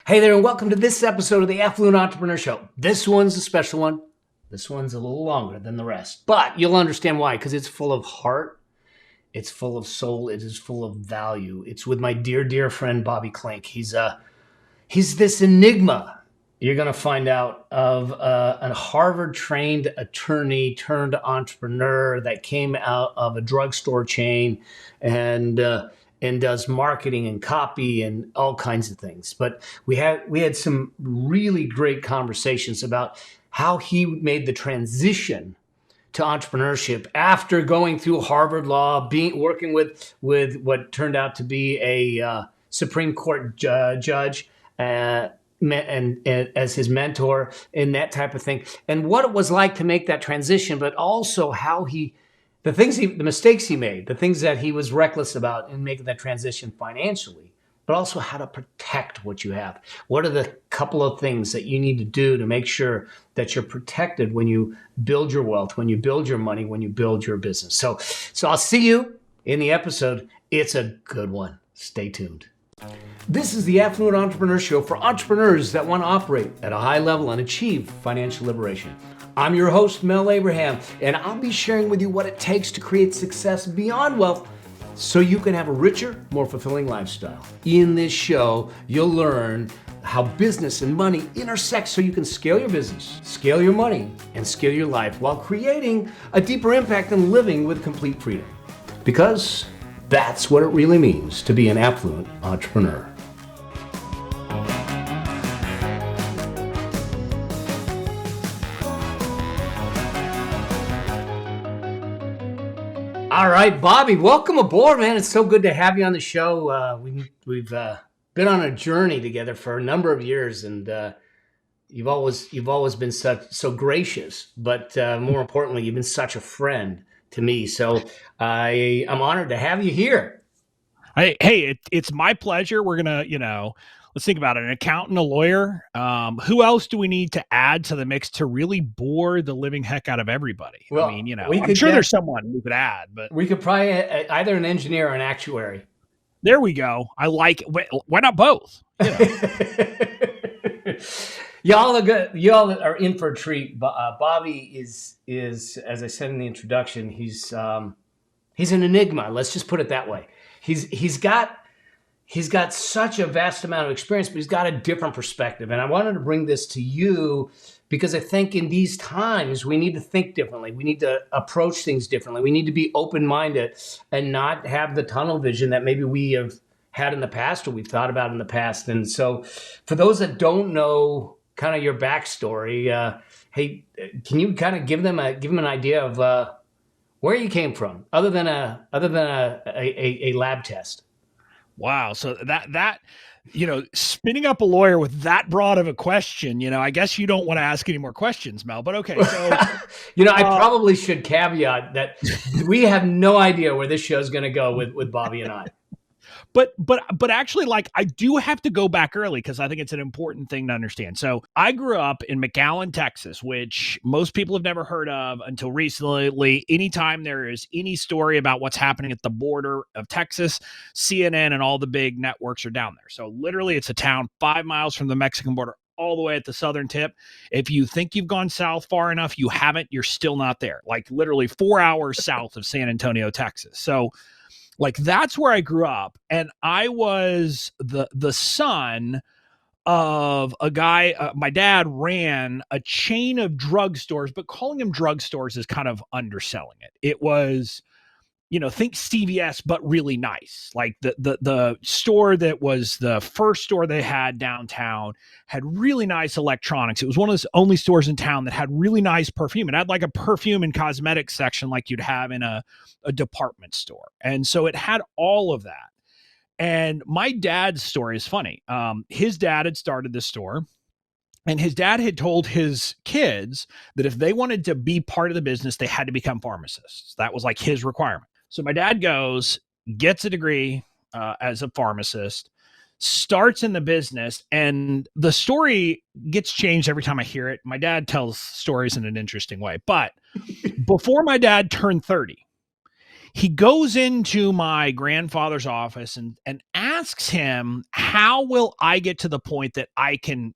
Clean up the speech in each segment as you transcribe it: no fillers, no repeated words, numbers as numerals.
Hey there, and welcome to this episode of the Affluent Entrepreneur Show. This one's a special one. This one's a little longer than the rest, but you'll understand why, because it's full of heart, it's full of soul, it is full of value. It's with my dear, dear friend, Bobby Klinck. He's this enigma. You're going to find out of a Harvard-trained attorney turned entrepreneur that came out of a drugstore chain and does marketing and copy and all kinds of things. But we had some really great conversations about how he made the transition to entrepreneurship after going through Harvard Law, working with what turned out to be a Supreme Court judge. And as his mentor and that type of thing, and what it was like to make that transition, but also how the mistakes he made, the things that he was reckless about in making that transition financially, but also how to protect what you have. What are the couple of things that you need to do to make sure that you're protected when you build your wealth, when you build your money, when you build your business? So I'll see you in the episode. It's a good one. Stay tuned. This is the Affluent Entrepreneur Show for entrepreneurs that want to operate at a high level and achieve financial liberation. I'm your host, Mel Abraham, and I'll be sharing with you what it takes to create success beyond wealth so you can have a richer, more fulfilling lifestyle. In this show, you'll learn how business and money intersect so you can scale your business, scale your money, and scale your life while creating a deeper impact and living with complete freedom. Because that's what it really means to be an affluent entrepreneur. All right, Bobby, welcome aboard, man. It's so good to have you on the show. We've been on a journey together for a number of years, and you've always been so gracious, but more importantly, you've been such a friend to me. So I'm honored to have you here. Hey, it's my pleasure. We're gonna, let's think about it. An accountant, a lawyer. Who else do we need to add to the mix to really bore the living heck out of everybody? Well, I'm sure there's someone we could add, but we could probably either an engineer or an actuary. There we go. I like it. Why not both? Y'all are good. Y'all are in for a treat. Bobby is, as I said in the introduction, he's an enigma. Let's just put it that way. He's got such a vast amount of experience, but he's got a different perspective. And I wanted to bring this to you because I think in these times, we need to think differently. We need to approach things differently. We need to be open-minded and not have the tunnel vision that maybe we have had in the past or we've thought about in the past. And so for those that don't know kind of your backstory, hey, can you kind of give them an idea of where you came from, other than a lab test? Wow. So that spinning up a lawyer with that broad of a question, I guess you don't want to ask any more questions, Mel, but okay. So, I probably should caveat that we have no idea where this show is going to go with Bobby and I. But actually, like, I do have to go back early because I think it's an important thing to understand. So I grew up in McAllen, Texas, which most people have never heard of until recently. Anytime there is any story about what's happening at the border of Texas, CNN and all the big networks are down there. So literally, it's a town 5 miles from the Mexican border, all the way at the southern tip. If you think you've gone south far enough, you haven't. You're still not there. Like literally 4 hours south of San Antonio, Texas. So like that's where I grew up, and I was the son of a guy. My dad ran a chain of drugstores, but calling them drugstores is kind of underselling it. It was, think CVS, but really nice. Like the store that was the first store they had downtown had really nice electronics. It was one of the only stores in town that had really nice perfume. It had like a perfume and cosmetics section like you'd have in a department store. And so it had all of that. And my dad's story is funny. His dad had started this store. And his dad had told his kids that if they wanted to be part of the business, they had to become pharmacists. That was like his requirement. So my dad goes, gets a degree as a pharmacist, starts in the business, and the story gets changed every time I hear it. My dad tells stories in an interesting way. But before my dad turned 30, he goes into my grandfather's office and asks him, how will I get to the point that I can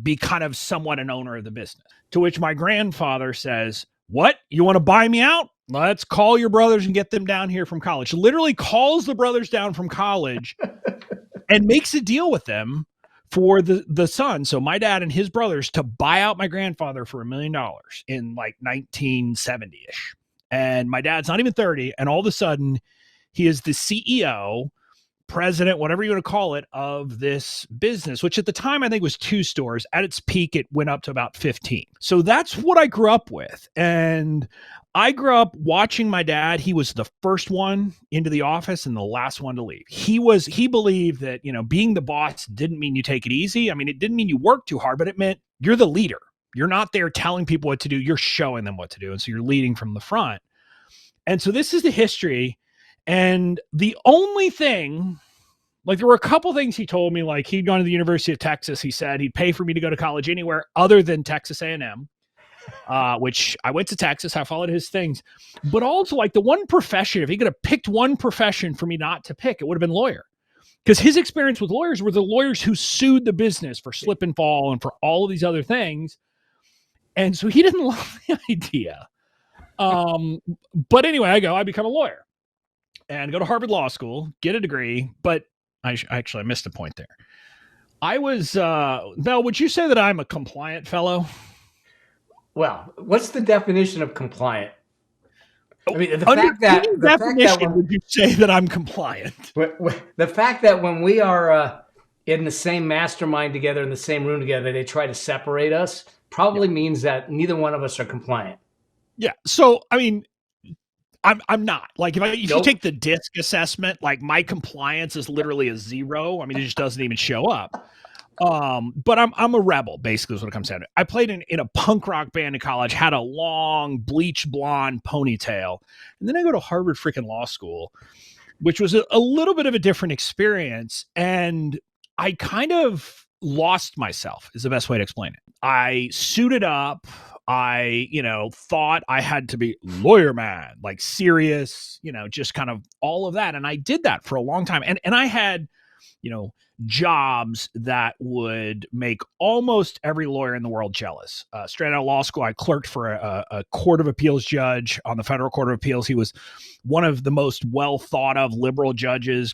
be kind of somewhat an owner of the business? To which my grandfather says, what? You want to buy me out? Let's call your brothers and get them down here from college. Literally calls the brothers down from college and makes a deal with them for the son. So my dad and his brothers to buy out my grandfather for $1 million in like 1970-ish. And my dad's not even 30. And all of a sudden he is the CEO, president, whatever you want to call it, of this business, which at the time I think was 2 stores. At its peak, it went up to about 15. So that's what I grew up with. And I grew up watching my dad. He was the first one into the office and the last one to leave. He believed that, being the boss didn't mean you take it easy. I mean, it didn't mean you work too hard, but it meant you're the leader. You're not there telling people what to do. You're showing them what to do. And so you're leading from the front. And so this is the history. And the only thing, like there were a couple things he told me, like he'd gone to the University of Texas. He said he'd pay for me to go to college anywhere other than Texas A&M, which I went to Texas. I followed his things. But also like the one profession, if he could have picked one profession for me not to pick, it would have been lawyer. Because his experience with lawyers were the lawyers who sued the business for slip and fall and for all of these other things. And so he didn't love the idea. But anyway, I become a lawyer and go to Harvard Law School, get a degree. But I missed a point there. I was, Mel, would you say that I'm a compliant fellow? Well, what's the definition of compliant? I mean, would you say that I'm compliant? The fact that when we are in the same mastermind together, in the same room together, they try to separate us, probably means that neither one of us are compliant. Yeah. So, I mean, I'm not. Like if you take the DISC assessment, like my compliance is literally a 0. I mean, it just doesn't even show up. But I'm a rebel, basically is what it comes down to. I played in a punk rock band in college, had a long bleach blonde ponytail. And then I go to Harvard freaking law school, which was a little bit of a different experience. And I kind of lost myself is the best way to explain it. I suited up. I, thought I had to be lawyer man, like serious, just kind of all of that. And I did that for a long time. And I had, jobs that would make almost every lawyer in the world jealous. Straight out of law school, I clerked for a court of appeals judge on the Federal Court of Appeals. He was one of the most well thought of liberal judges.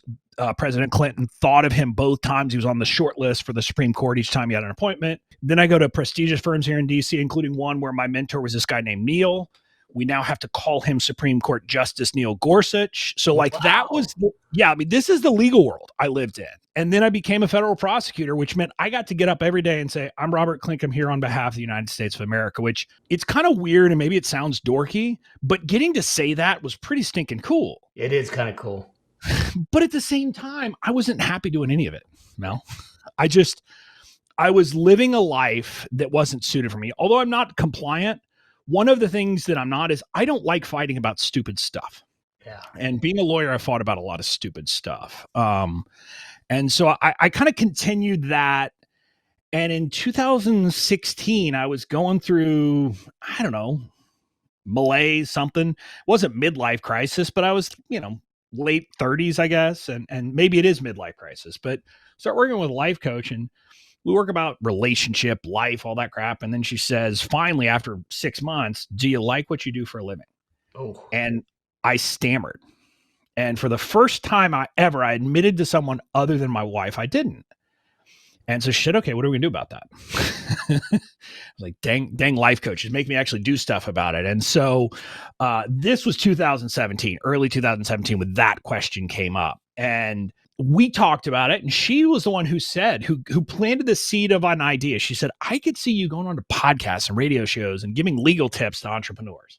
President Clinton thought of him both times. He was on the short list for the Supreme Court each time he had an appointment. Then I go to prestigious firms here in DC, including one where my mentor was this guy named Neil. We now have to call him Supreme Court Justice Neil Gorsuch. So like that was, this is the legal world I lived in. And then I became a federal prosecutor, which meant I got to get up every day and say, I'm Robert Klinck. I'm here on behalf of the United States of America, which it's kind of weird and maybe it sounds dorky, but getting to say that was pretty stinking cool. It is kind of cool. But at the same time, I wasn't happy doing any of it, Mel. I was living a life that wasn't suited for me. Although I'm not compliant, one of the things that I'm not is I don't like fighting about stupid stuff. Yeah. And being a lawyer, I fought about a lot of stupid stuff. And so I kind of continued that. And in 2016, I was going through, I don't know, malaise, something. It wasn't midlife crisis, but I was, late 30s, I guess. And maybe it is midlife crisis, but start working with a life coach and we work about relationship, life, all that crap. And then she says, finally, after 6 months, do you like what you do for a living? Oh. And I stammered. And for the first time I admitted to someone other than my wife, I didn't. And so she said, okay, what are we gonna do about that? I was like, dang life coaches, make me actually do stuff about it. And so this was 2017, early 2017, when that question came up. And we talked about it. And she was the one who said, who planted the seed of an idea. She said, I could see you going on to podcasts and radio shows and giving legal tips to entrepreneurs.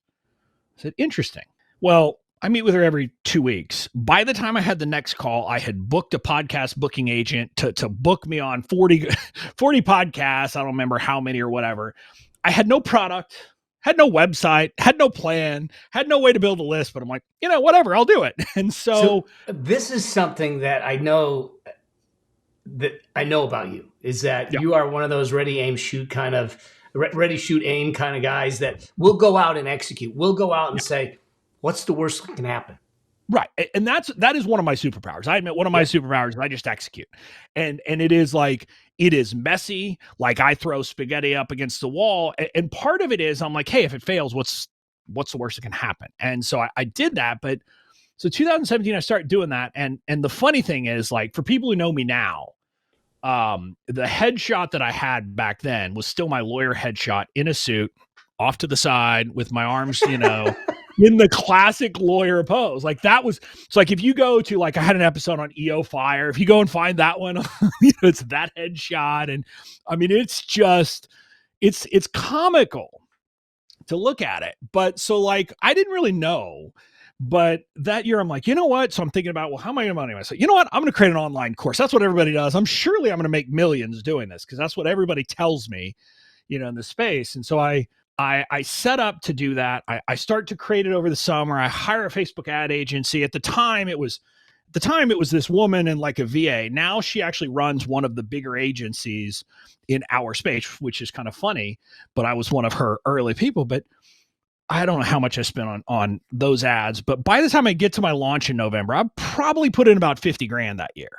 I said, interesting. Well, I meet with her every 2 weeks. By the time I had the next call, I had booked a podcast booking agent to book me on 40 podcasts. I don't remember how many or whatever. I had no product, had no website, had no plan, had no way to build a list, but I'm like, whatever, I'll do it. And so this is something that I know about you is that you are one of those ready, aim, shoot kind of ready, shoot, aim kind of guys that will go out and execute. We'll go out and say, what's the worst that can happen? Right. And that is one of my superpowers. I admit one of my superpowers is I just execute. And it is like, it is messy. Like I throw spaghetti up against the wall. And part of it is I'm like, hey, if it fails, what's the worst that can happen? And so I did that. But so 2017, I started doing that. And the funny thing is, like, for people who know me now, the headshot that I had back then was still my lawyer headshot in a suit, off to the side with my arms, in the classic lawyer pose. Like that was, it's like, if you go to, like, I had an episode on EO Fire, if you go and find that one, it's that headshot. And I mean, it's just, it's comical to look at it. But so, like, I didn't really know, but that year I'm like, you know what? So I'm thinking about, well, how am I going to money myself? You know what? I'm going to create an online course. That's what everybody does. I'm going to make millions doing this, because that's what everybody tells me, in the space. And so I set up to do that. I start to create it over the summer. I hire a Facebook ad agency. At the time it was this woman in, like, a VA. Now she actually runs one of the bigger agencies in our space, which is kind of funny, but I was one of her early people. But I don't know how much I spent on those ads, but by the time I get to my launch in November, I probably put in about 50 grand that year.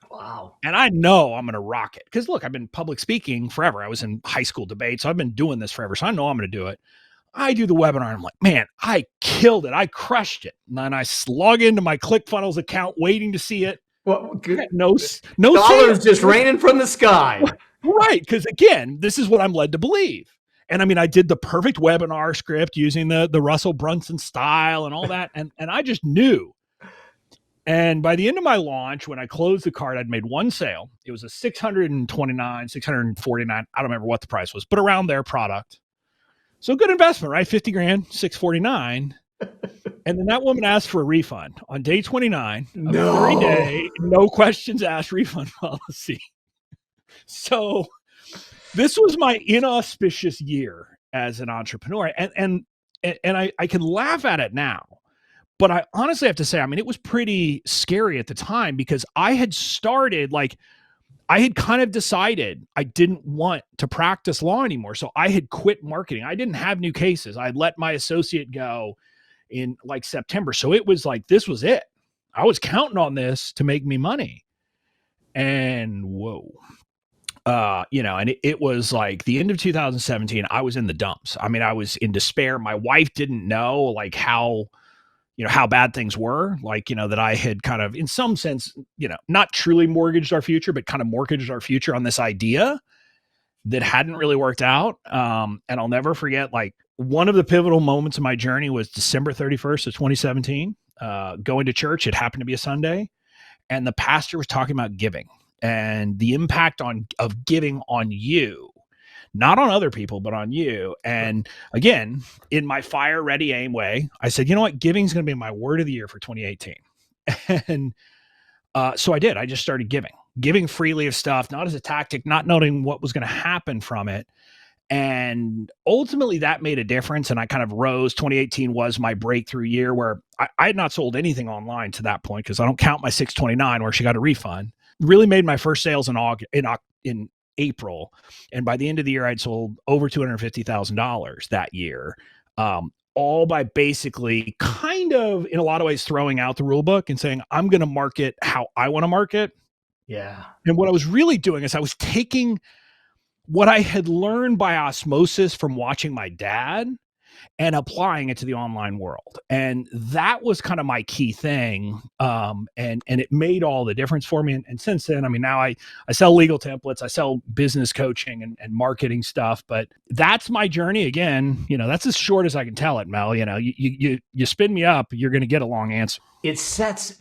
Wow. And I know I'm going to rock it, because look, I've been public speaking forever. I was in high school debates. So I've been doing this forever. So I know I'm going to do it. I do the webinar and I'm like, man, I killed it. I crushed it. And then I log into my ClickFunnels account waiting to see it. Well, no dollars just raining from the sky. Right. Because again, this is what I'm led to believe. And I mean, I did the perfect webinar script using the Russell Brunson style and all that. And I just knew. And by the end of my launch, when I closed the card, I'd made one sale. It was a $629, $649. I don't remember what the price was, but around their product. So good investment, right? 50 grand, $649. And then that woman asked for a refund on day 29 of a 30-day, no questions asked refund policy. So this was my inauspicious year as an entrepreneur. And I can laugh at it now. But I honestly have to say, I mean, it was pretty scary at the time, because I had kind of decided I didn't want to practice law anymore. So I had quit marketing. I didn't have new cases. I let my associate go in, like, September. So it was like, this was it. I was counting on this to make me money. And whoa. And it was like the end of 2017, I was in the dumps. I mean, I was in despair. My wife didn't know, like, how bad things were, like, that I had kind of, in some sense, not truly mortgaged our future, but kind of mortgaged our future on this idea that hadn't really worked out. And I'll never forget, like, one of the pivotal moments of my journey was December 31st of 2017, going to church. It happened to be a Sunday, and the pastor was talking about giving and the impact of giving on you. Not on other people, but on you. And again, in my fire, ready, aim way, I said, you know what? Giving is going to be my word of the year for 2018. And so I did. I just started giving freely of stuff, not as a tactic, not knowing what was going to happen from it. And ultimately that made a difference. And I kind of rose. 2018 was my breakthrough year, where I had not sold anything online to that point, because I don't count my 629 where she got a refund. Really made my first sales in April. And by the end of the year, I'd sold over $250,000 that year. All by basically kind of, in a lot of ways, throwing out the rule book and saying, I'm going to market how I want to market. Yeah. And what I was really doing is I was taking what I had learned by osmosis from watching my dad and applying it to the online world. And that was kind of my key thing. And it made all the difference for me. And since then, I mean, now I sell legal templates, I sell business coaching and marketing stuff, but that's my journey. Again, that's as short as I can tell it, Mel. You spin me up, you're going to get a long answer. It sets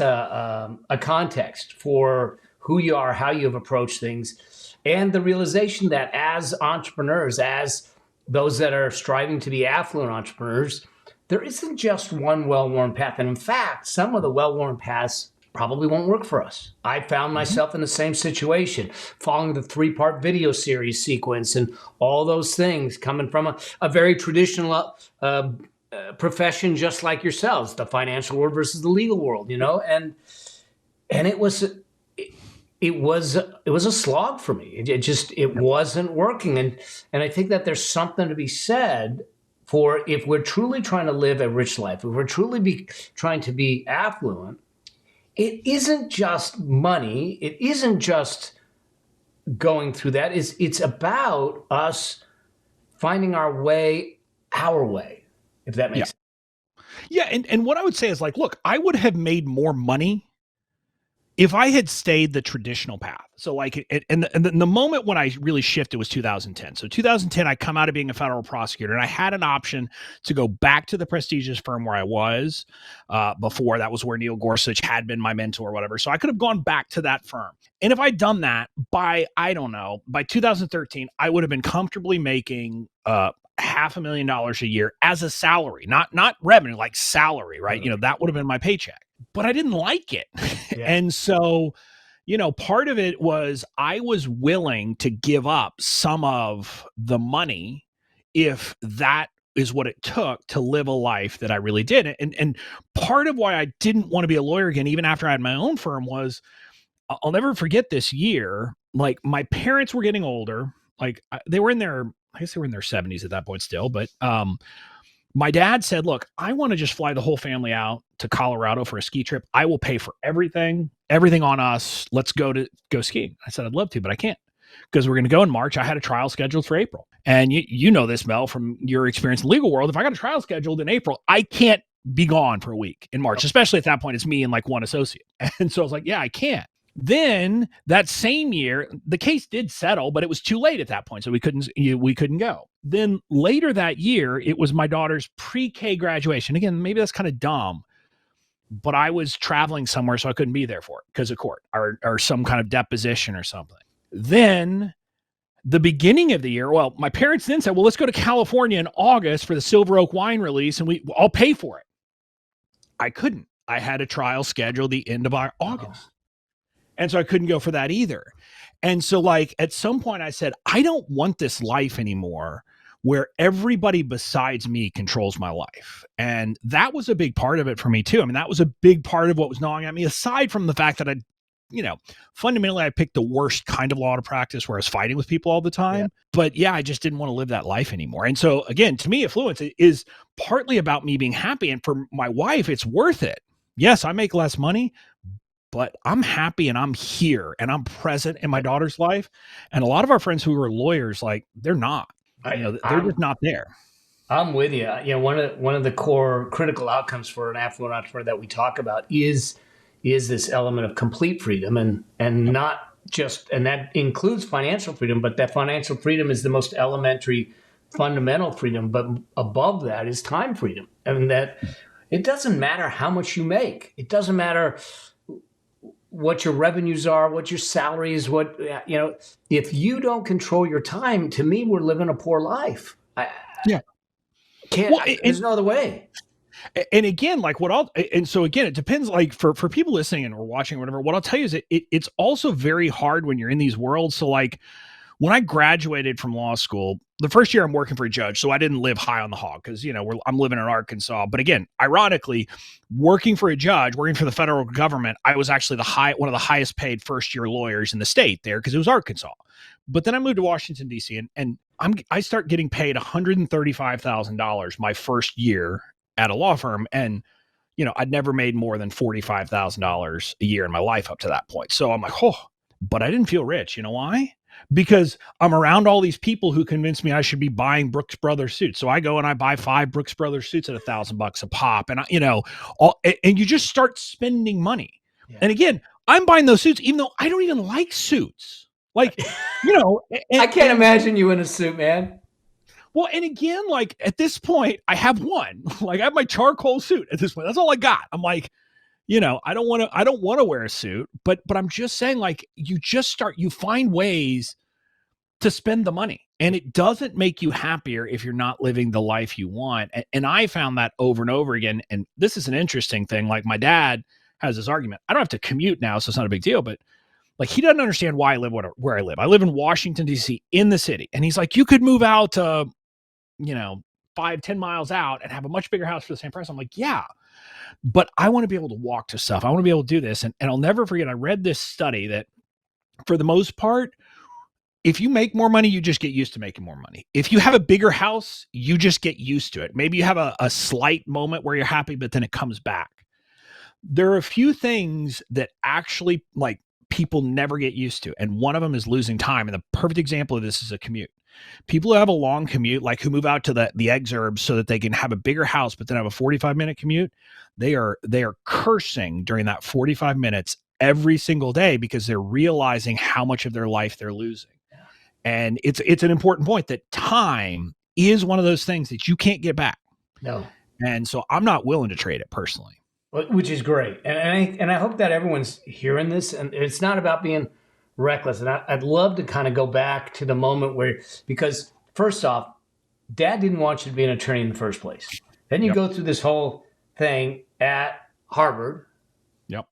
a context for who you are, how you have approached things, and the realization that as entrepreneurs, as those that are striving to be affluent entrepreneurs, there isn't just one well-worn path. And in fact, some of the well-worn paths probably won't work for us. I found myself in the same situation, following the 3-part video series sequence and all those things, coming from a very traditional profession, just like yourselves, the financial world versus the legal world, and it was a slog for me. It wasn't working. And I think that there's something to be said for if we're truly trying to live a rich life, if we're truly trying to be affluent, it isn't just money. It isn't just going through that. It's about us finding our way, if that Yeah. makes sense. Yeah. And what I would say is like, look, I would have made more money if I had stayed the traditional path. So like, and the moment when I really shifted was 2010. So 2010, I come out of being a federal prosecutor, and I had an option to go back to the prestigious firm where I was before. That was where Neil Gorsuch had been my mentor or whatever. So I could have gone back to that firm. And if I'd done that by 2013, I would have been comfortably making $500,000 a year as a salary, not revenue, like salary, right? That would have been my paycheck. But I didn't like it. Yeah. And so, part of it was I was willing to give up some of the money if that is what it took to live a life that I really did. And part of why I didn't want to be a lawyer again, even after I had my own firm, was I'll never forget this year. Like, my parents were getting older. Like, they were in their 70s at that point still. But my dad said, look, I want to just fly the whole family out to Colorado for a ski trip. I will pay for everything on us. Let's go skiing. I said, I'd love to, but I can't, because we're going to go in March. I had a trial scheduled for April. And you know this, Mel, from your experience in the legal world. If I got a trial scheduled in April, I can't be gone for a week in March, especially at that point, it's me and like one associate. And so I was like, yeah, I can't. Then that same year, the case did settle, but it was too late at that point. So we couldn't go. Then later that year, it was my daughter's pre-K graduation. Again, maybe that's kind of dumb, but I was traveling somewhere, so I couldn't be there for it because of court or some kind of deposition or something. Then the beginning of the year, well, my parents then said, well, let's go to California in August for the Silver Oak wine release, and I'll pay for it. I couldn't. I had a trial scheduled the end of our August. And so I couldn't go for that either. And so like at some point I said, I don't want this life anymore where everybody besides me controls my life. And that was a big part of it for me too. I mean, that was a big part of what was gnawing at me, aside from the fact that fundamentally I picked the worst kind of law to practice where I was fighting with people all the time. Yeah. But yeah, I just didn't want to live that life anymore. And so again, to me, affluence is partly about me being happy. And for my wife, it's worth it. Yes, I make less money, but I'm happy and I'm here and I'm present in my daughter's life. And a lot of our friends who are lawyers, like they're not, they're just not there. I'm with you. One of the core critical outcomes for an affluent entrepreneur that we talk about is this element of complete freedom and not just, and that includes financial freedom, but that financial freedom is the most elementary fundamental freedom. But above that is time freedom. And that it doesn't matter how much you make. It doesn't matter what your revenues are, what your salary is, if you don't control your time, to me, we're living a poor life. There's no other way. And again, so again, it depends, like for people listening and or watching or whatever, what I'll tell you is it's also very hard when you're in these worlds. So like when I graduated from law school, the first year I'm working for a judge, so I didn't live high on the hog because, I'm living in Arkansas. But again, ironically, working for a judge, working for the federal government, I was actually one of the highest paid first year lawyers in the state there because it was Arkansas. But then I moved to Washington, D.C. and I start getting paid $135,000 my first year at a law firm. And, I'd never made more than $45,000 a year in my life up to that point. So I'm like, but I didn't feel rich. You know why? Because I'm around all these people who convinced me I should be buying Brooks Brothers suits. So I go and I buy 5 Brooks Brothers suits at $1,000 a pop. And and you just start spending money. Yeah. And again, I'm buying those suits, even though I don't even like suits. Like, I can't imagine you in a suit, man. Well, and again, like at this point, I have one. Like I have my charcoal suit at this point. That's all I got. I'm like, I don't want to wear a suit, but I'm just saying, like, you find ways to spend the money, and it doesn't make you happier if you're not living the life you want. And I found that over and over again. And this is an interesting thing. Like my dad has this argument. I don't have to commute now, so it's not a big deal, but like he doesn't understand why I live where I live. I live in Washington, D.C. in the city. And he's like, you could move out to, 5-10 miles out and have a much bigger house for the same price. I'm like, yeah. But I want to be able to walk to stuff. I want to be able to do this. And I'll never forget, I read this study that for the most part, if you make more money, you just get used to making more money. If you have a bigger house, you just get used to it. Maybe you have a slight moment where you're happy, but then it comes back. There are a few things that actually like people never get used to. And one of them is losing time. And the perfect example of this is a commute. People who have a long commute, like who move out to the exurbs so that they can have a bigger house, but then have a 45-minute commute, they are cursing during that 45 minutes every single day because they're realizing how much of their life they're losing. And it's an important point that time is one of those things that you can't get back. No. And so I'm not willing to trade it personally. Which is great. And I hope that everyone's hearing this. And it's not about being reckless. And I'd love to kind of go back to the moment where, because first off, Dad didn't want you to be an attorney in the first place. Then you go through this whole thing at Harvard. Yep.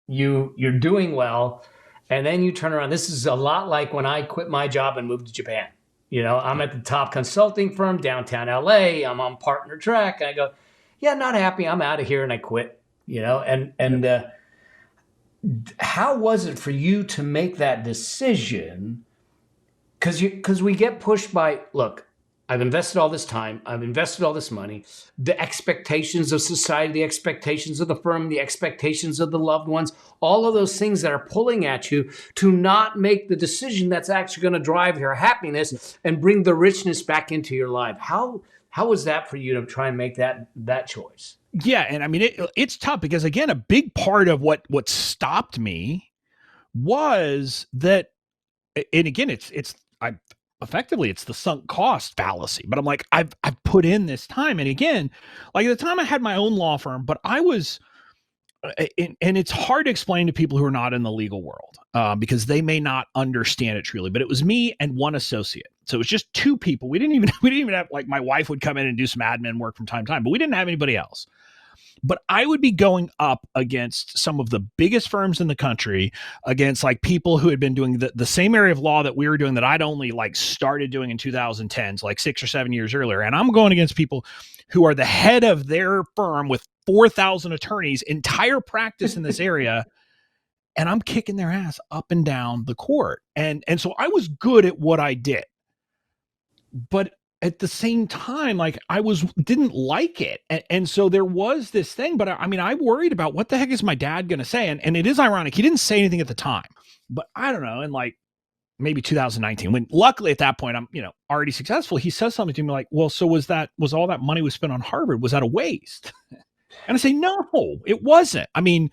You're doing well. And then you turn around. This is a lot like when I quit my job and moved to Japan. You know, I'm at the top consulting firm downtown LA. I'm on partner track. And I go, yeah, not happy. I'm out of here. And I quit, you know, and how was it for you to make that decision? Because we get pushed by, look, I've invested all this time. I've invested all this money. The expectations of society, the expectations of the firm, the expectations of the loved ones, all of those things that are pulling at you to not make the decision that's actually going to drive your happiness and bring the richness back into your life. How was that for you to try and make that choice? Yeah. And I mean, it's tough because, again, a big part of what stopped me was that, and again, effectively it's the sunk cost fallacy, but I'm like, I've put in this time. And again, like at the time I had my own law firm, but I was, and it's hard to explain to people who are not in the legal world because they may not understand it truly, but it was me and one associate. So it was just two people. We didn't even have, like, my wife would come in and do some admin work from time to time, but we didn't have anybody else. But I would be going up against some of the biggest firms in the country, against like people who had been doing the same area of law that we were doing that I'd only like started doing in 2010s, like 6 or 7 years earlier. And I'm going against people who are the head of their firm with 4,000 attorneys, entire practice in this area. And I'm kicking their ass up and down the court. And so I was good at what I did. But at the same time, like didn't like it. And so there was this thing, but I mean, I worried about what the heck is my dad going to say? And it is ironic. He didn't say anything at the time, but I don't know. And like maybe 2019, when luckily at that point I'm, already successful. He says something to me like, well, so was all that money was spent on Harvard? Was that a waste? And I say, no, it wasn't. I mean,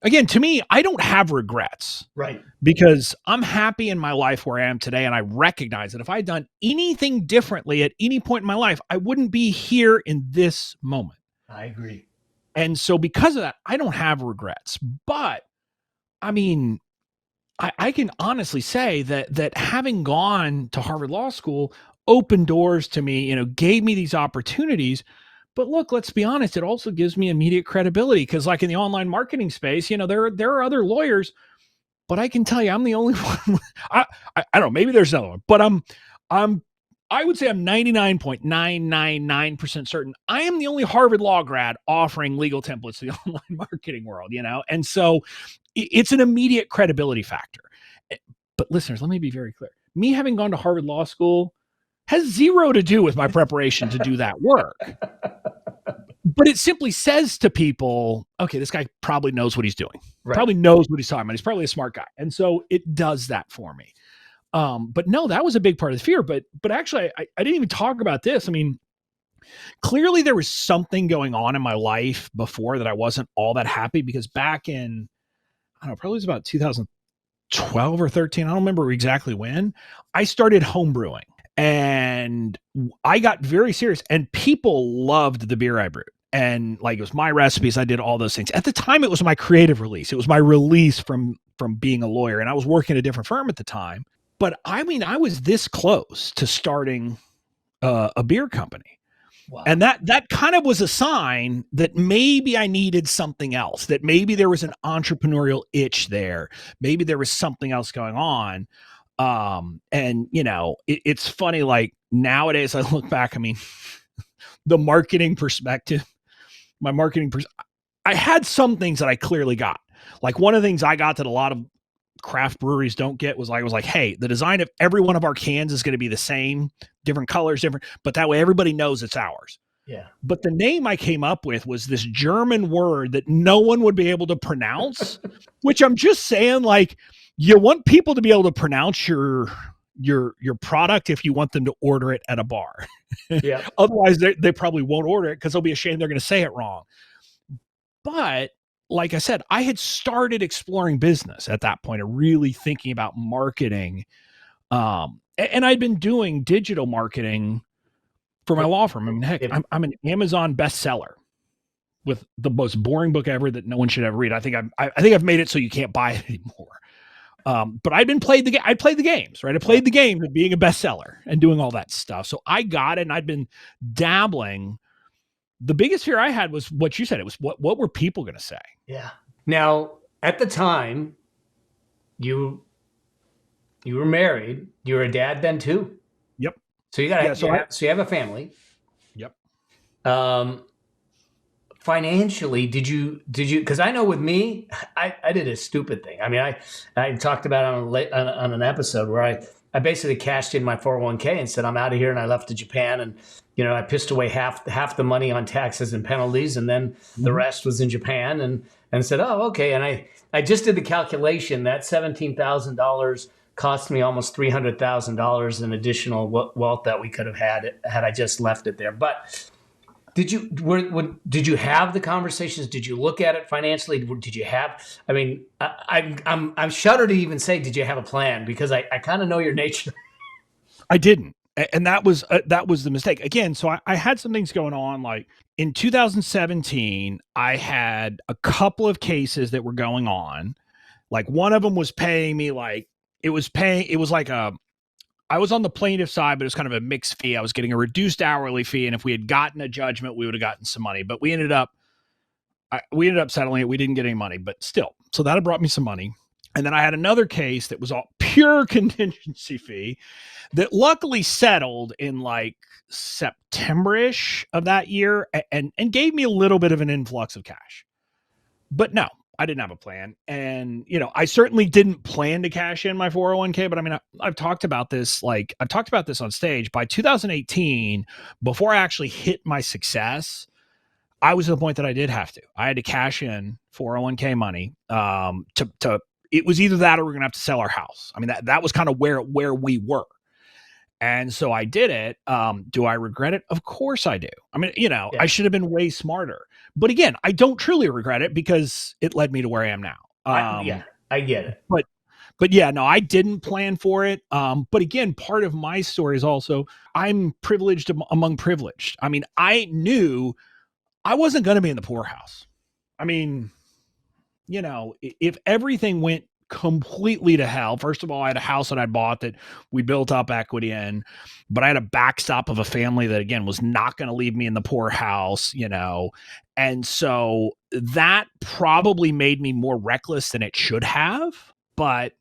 again, to me, I don't have regrets. Right. Because I'm happy in my life where I am today. And I recognize that if I had done anything differently at any point in my life, I wouldn't be here in this moment. I agree. And so because of that, I don't have regrets. But I mean, I can honestly say that having gone to Harvard Law School opened doors to me, gave me these opportunities. But look, let's be honest, it also gives me immediate credibility because like in the online marketing space, there are other lawyers, but I can tell you I'm the only one. I don't know, maybe there's another one, but I would say I'm 99.999% certain I am the only Harvard law grad offering legal templates to the online marketing world, And so it's an immediate credibility factor. But listeners, let me be very clear. Me having gone to Harvard Law School has zero to do with my preparation to do that work. But it simply says to people, okay, this guy probably knows what he's doing. Right. Probably knows what he's talking about. He's probably a smart guy. And so it does that for me. But no, that was a big part of the fear. But actually, I didn't even talk about this. I mean, clearly there was something going on in my life before that I wasn't all that happy because back in, I don't know, probably it was about 2012 or 13. I don't remember exactly when. I started homebrewing. And I got very serious and people loved the beer I brewed. And like, it was my recipes. I did all those things. At the time, it was my creative release. It was my release from being a lawyer. And I was working at a different firm at the time. But I mean, I was this close to starting a beer company. Wow. And that kind of was a sign that maybe I needed something else, that maybe there was an entrepreneurial itch there. Maybe there was something else going on. And it's funny, like nowadays I look back, I mean, the marketing perspective, I had some things that I clearly got. Like one of the things I got that a lot of craft breweries don't get was like, hey, the design of every one of our cans is going to be the same, different colors, different, but that way everybody knows it's ours. Yeah. But the name I came up with was this German word that no one would be able to pronounce, which I'm just saying, like, you want people to be able to pronounce your product if you want them to order it at a bar. Yeah. Otherwise, they probably won't order it because they'll be ashamed they're going to say it wrong. But like I said, I had started exploring business at that point and really thinking about marketing. And I'd been doing digital marketing for my law firm. I mean, heck, I'm an Amazon bestseller with the most boring book ever that no one should ever read. I think I've made it so you can't buy it anymore. But I played the games, right? I played the game of being a bestseller and doing all that stuff. So I got it, and I'd been dabbling. The biggest fear I had was what you said. It was what were people going to say? Yeah. Now, at the time, you were married. You were a dad then too. Yep. So you you have a family. Yep. Financially, did you, because I know with me, I did a stupid thing. I mean, I talked about it on an episode where I basically cashed in my 401k and said, I'm out of here. And I left to Japan, and, I pissed away half the money on taxes and penalties. And then the rest was in Japan, and said, oh, okay. And I just did the calculation that $17,000 cost me almost $300,000 in additional wealth that we could have had I just left it there. But did you have the conversations? Did you look at it financially? Did you have? I mean, I'm shudder to even say, did you have a plan? Because I kind of know your nature. I didn't, and that was the mistake again. So I had some things going on. Like in 2017, I had a couple of cases that were going on. Like one of them was paying me I was on the plaintiff side, but it was kind of a mixed fee. I was getting a reduced hourly fee, and if we had gotten a judgment, we would have gotten some money. But we ended up settling it. We didn't get any money, but still. So that had brought me some money. And then I had another case that was all pure contingency fee that luckily settled in like September-ish of that year and gave me a little bit of an influx of cash. But no, I didn't have a plan. And, I certainly didn't plan to cash in my 401k, but I mean, I've talked about this, on stage. By 2018, before I actually hit my success, I was at the point that I did have to. I had to cash in 401k money. It was either that or we're going to have to sell our house. I mean, that was kind of where we were. And so I did it. Do I regret it? Of course I do. I mean, I should have been way smarter. But again, I don't truly regret it because it led me to where I am now. I get it. But yeah, no, I didn't plan for it. But again, part of my story is also I'm privileged among privileged. I mean, I knew I wasn't going to be in the poorhouse. I mean, if everything went completely to hell, first of all, I had a house that I bought that we built up equity in, but I had a backstop of a family that, again, was not going to leave me in the poorhouse, and so that probably made me more reckless than it should have. But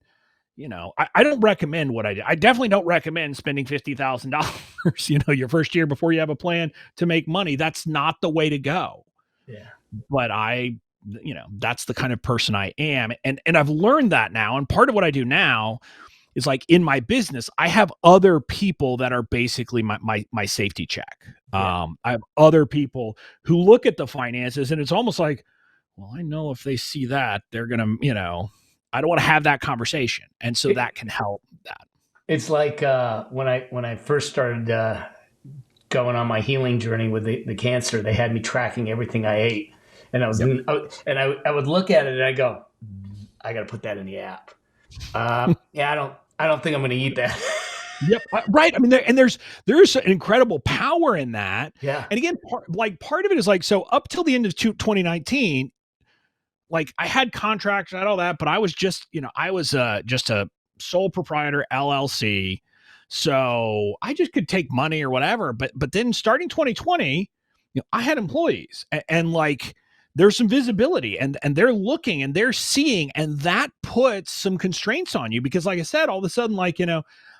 I don't recommend what I did. I definitely don't recommend spending $50,000 your first year before you have a plan to make money. That's not the way to go. Yeah. But that's the kind of person I am. And I've learned that now. And part of what I do now is, like, in my business, I have other people that are basically my safety check. Yeah. I have other people who look at the finances, and it's almost like, well, I know if they see that, they're going to, I don't want to have that conversation. And so that can help that. It's like when I first started going on my healing journey with the cancer, they had me tracking everything I ate. And I would look at it and I go, I got to put that in the app. I don't think I'm going to eat that. Yep. Right. I mean, there's an incredible power in that. Yeah. And again, part of it is like, so up till the end of 2019, like I had contracts, I had all that, but I was just, just a sole proprietor LLC. So I just could take money or whatever. But then starting 2020, I had employees and like, there's some visibility and they're looking and they're seeing, and that puts some constraints on you because, like I said, all of a sudden, like,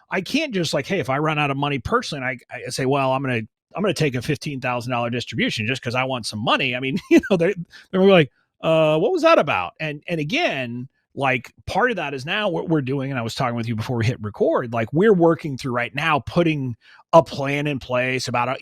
I can't just like, hey, if I run out of money personally, and I say, well, I'm going to take a $15,000 distribution just because I want some money. I mean, they're like, what was that about? And again, like part of that is now what we're doing. And I was talking with you before we hit record, like we're working through right now, putting a plan in place about,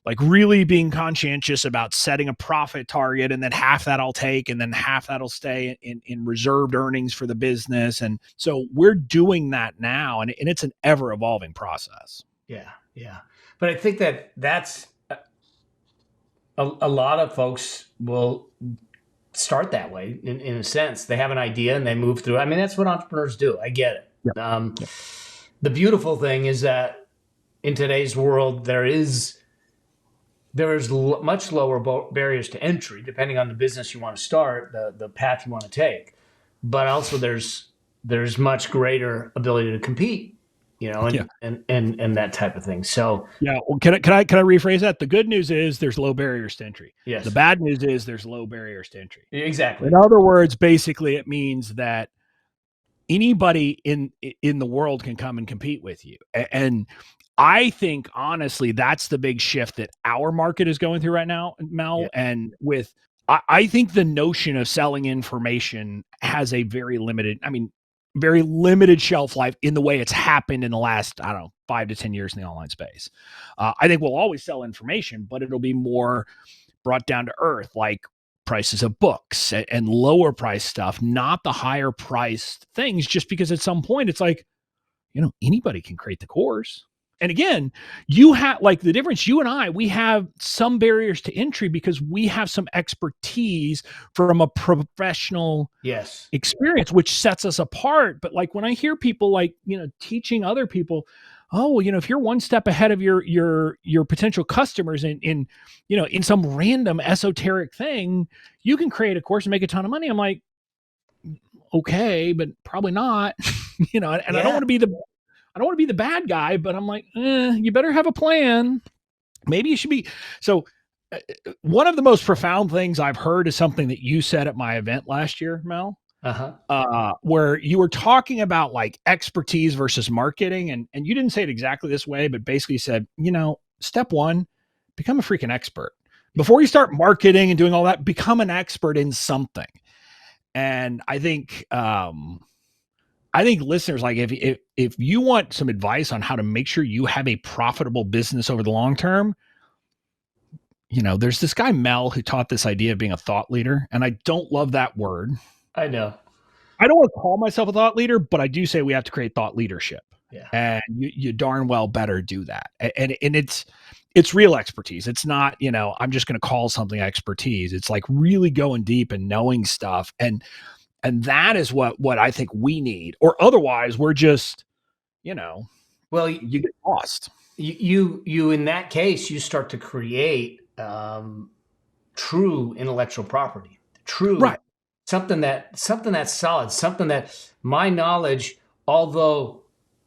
like really being conscientious about setting a profit target, and then half that I'll take, and then half that'll stay in reserved earnings for the business. And so we're doing that now, and it's an ever evolving process. Yeah. Yeah. But I think that's a lot of folks will start that way in a sense. They have an idea and they move through. I mean, that's what entrepreneurs do. I get it. Yep. The beautiful thing is that in today's world, there's much lower barriers to entry, depending on the business you want to start, the path you want to take. But also there's much greater ability to compete, and that type of thing. So yeah, well, can I rephrase that? The good news is there's low barriers to entry. Yes. The bad news is there's low barriers to entry. Exactly. In other words, basically it means that anybody in the world can come and compete with you. And I think honestly, that's the big shift that our market is going through right now, Mel. Yeah. And I think the notion of selling information has a very limited shelf life in the way it's happened in the last, 5 to 10 years in the online space. I think we'll always sell information, but it'll be more brought down to earth, like prices of books and lower price stuff, not the higher priced things, just because at some point it's like, anybody can create the course. And again, you have like the difference, you and I, we have some barriers to entry because we have some expertise from a professional experience, which sets us apart. But like when I hear people like, teaching other people, if you're one step ahead of your potential customers in some random esoteric thing, you can create a course and make a ton of money. I'm like, okay, but probably not, and I don't want to be the bad guy, but I'm like, you better have a plan. Maybe you should be. So one of the most profound things I've heard is something that you said at my event last year, Mel, where you were talking about like expertise versus marketing. And you didn't say it exactly this way, but basically said, step one, become a freaking expert. Before you start marketing and doing all that, become an expert in something. And I think listeners, like if you want some advice on how to make sure you have a profitable business over the long term, there's this guy, Mel, who taught this idea of being a thought leader. And I don't love that word. I know. I don't want to call myself a thought leader, but I do say we have to create thought leadership. Yeah. And you darn well better do that. And it's real expertise. It's not, I'm just going to call something expertise. It's like really going deep and knowing stuff. And that is what I think we need, or otherwise we're just, well, you get lost. You in that case, you start to create true intellectual property, something that's solid, something that my knowledge, although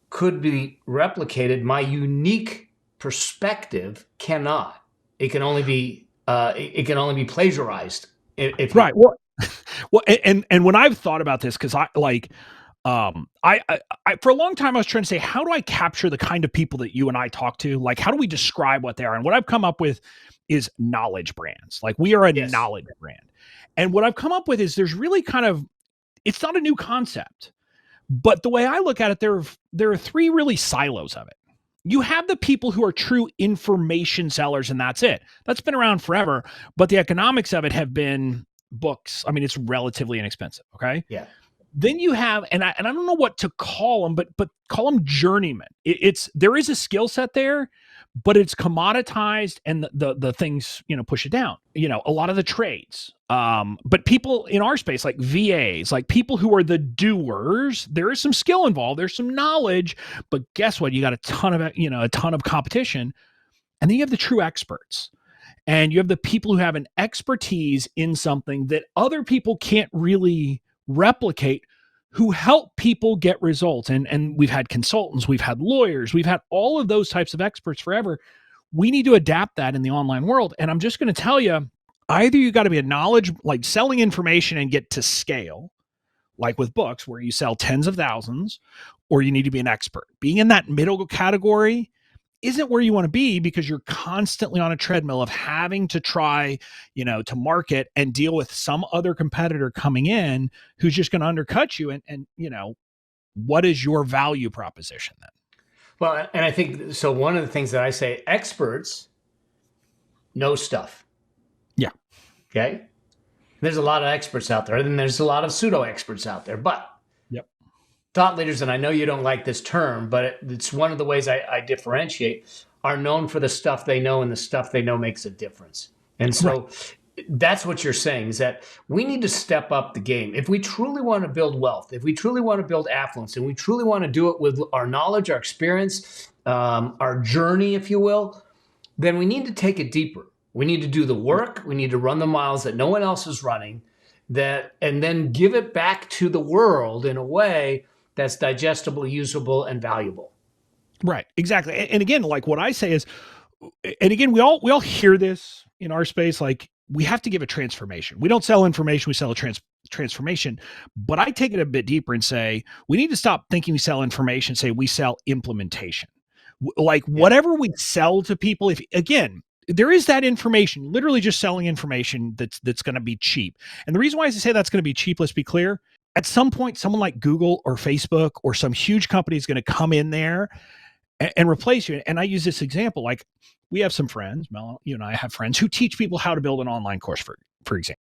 could be replicated, my unique perspective cannot. It can only be plagiarized. Right. Well, and when I've thought about this, because I for a long time I was trying to say, how do I capture the kind of people that you and I talk to? Like, how do we describe what they are? And what I've come up with is knowledge brands. Like we are a knowledge brand. And what I've come up with is there's really it's not a new concept, but the way I look at it, there are three really silos of it. You have the people who are true information sellers, and that's it. That's been around forever, but the economics of it have been books. I mean, it's relatively inexpensive. Okay. Yeah. Then you have, and I don't know what to call them, but call them journeymen. There is a skill set there, but it's commoditized, and the things, push it down, a lot of the trades. But people in our space, like VAs, like people who are the doers, there is some skill involved. There's some knowledge, but guess what? You got a ton of competition. And then you have the true experts. And you have the people who have an expertise in something that other people can't really replicate, who help people get results. And we've had consultants, we've had lawyers, we've had all of those types of experts forever. We need to adapt that in the online world. And I'm just going to tell you, either you got to be a knowledge, like selling information and get to scale, like with books where you sell tens of thousands, or you need to be an expert. Being in that middle category isn't where you want to be, because you're constantly on a treadmill of having to try, to market and deal with some other competitor coming in who's just going to undercut you. And what is your value proposition then? Well, and I think, so one of the things that I say, experts know stuff. Yeah. Okay. There's a lot of experts out there, and there's a lot of pseudo experts out there, but Yep. thought leaders, and I know you don't like this term, but it's one of the ways I differentiate, are known for the stuff they know, and the stuff they know makes a difference. And so that's what you're saying, is that we need to step up the game. If we truly want to build wealth, if we truly want to build affluence, and we truly want to do it with our knowledge, our experience, our journey, if you will, then we need to take it deeper. We need to do the work. We need to run the miles that no one else is running, and then give it back to the world in a way that's digestible, usable, and valuable. Right. Exactly. And again, like what I say is, and again, we all hear this in our space, like we have to give a transformation. We don't sell information, we sell a transformation. But I take it a bit deeper and say, we need to stop thinking we sell information, say we sell implementation. Like whatever we sell to people, if again, there is that information, literally just selling information that's going to be cheap. And the reason why I say that's going to be cheap, let's be clear, at some point, someone like Google or Facebook or some huge company is going to come in there and replace you. And I use this example, like we have some friends, Mel, you and I have friends who teach people how to build an online course, for example.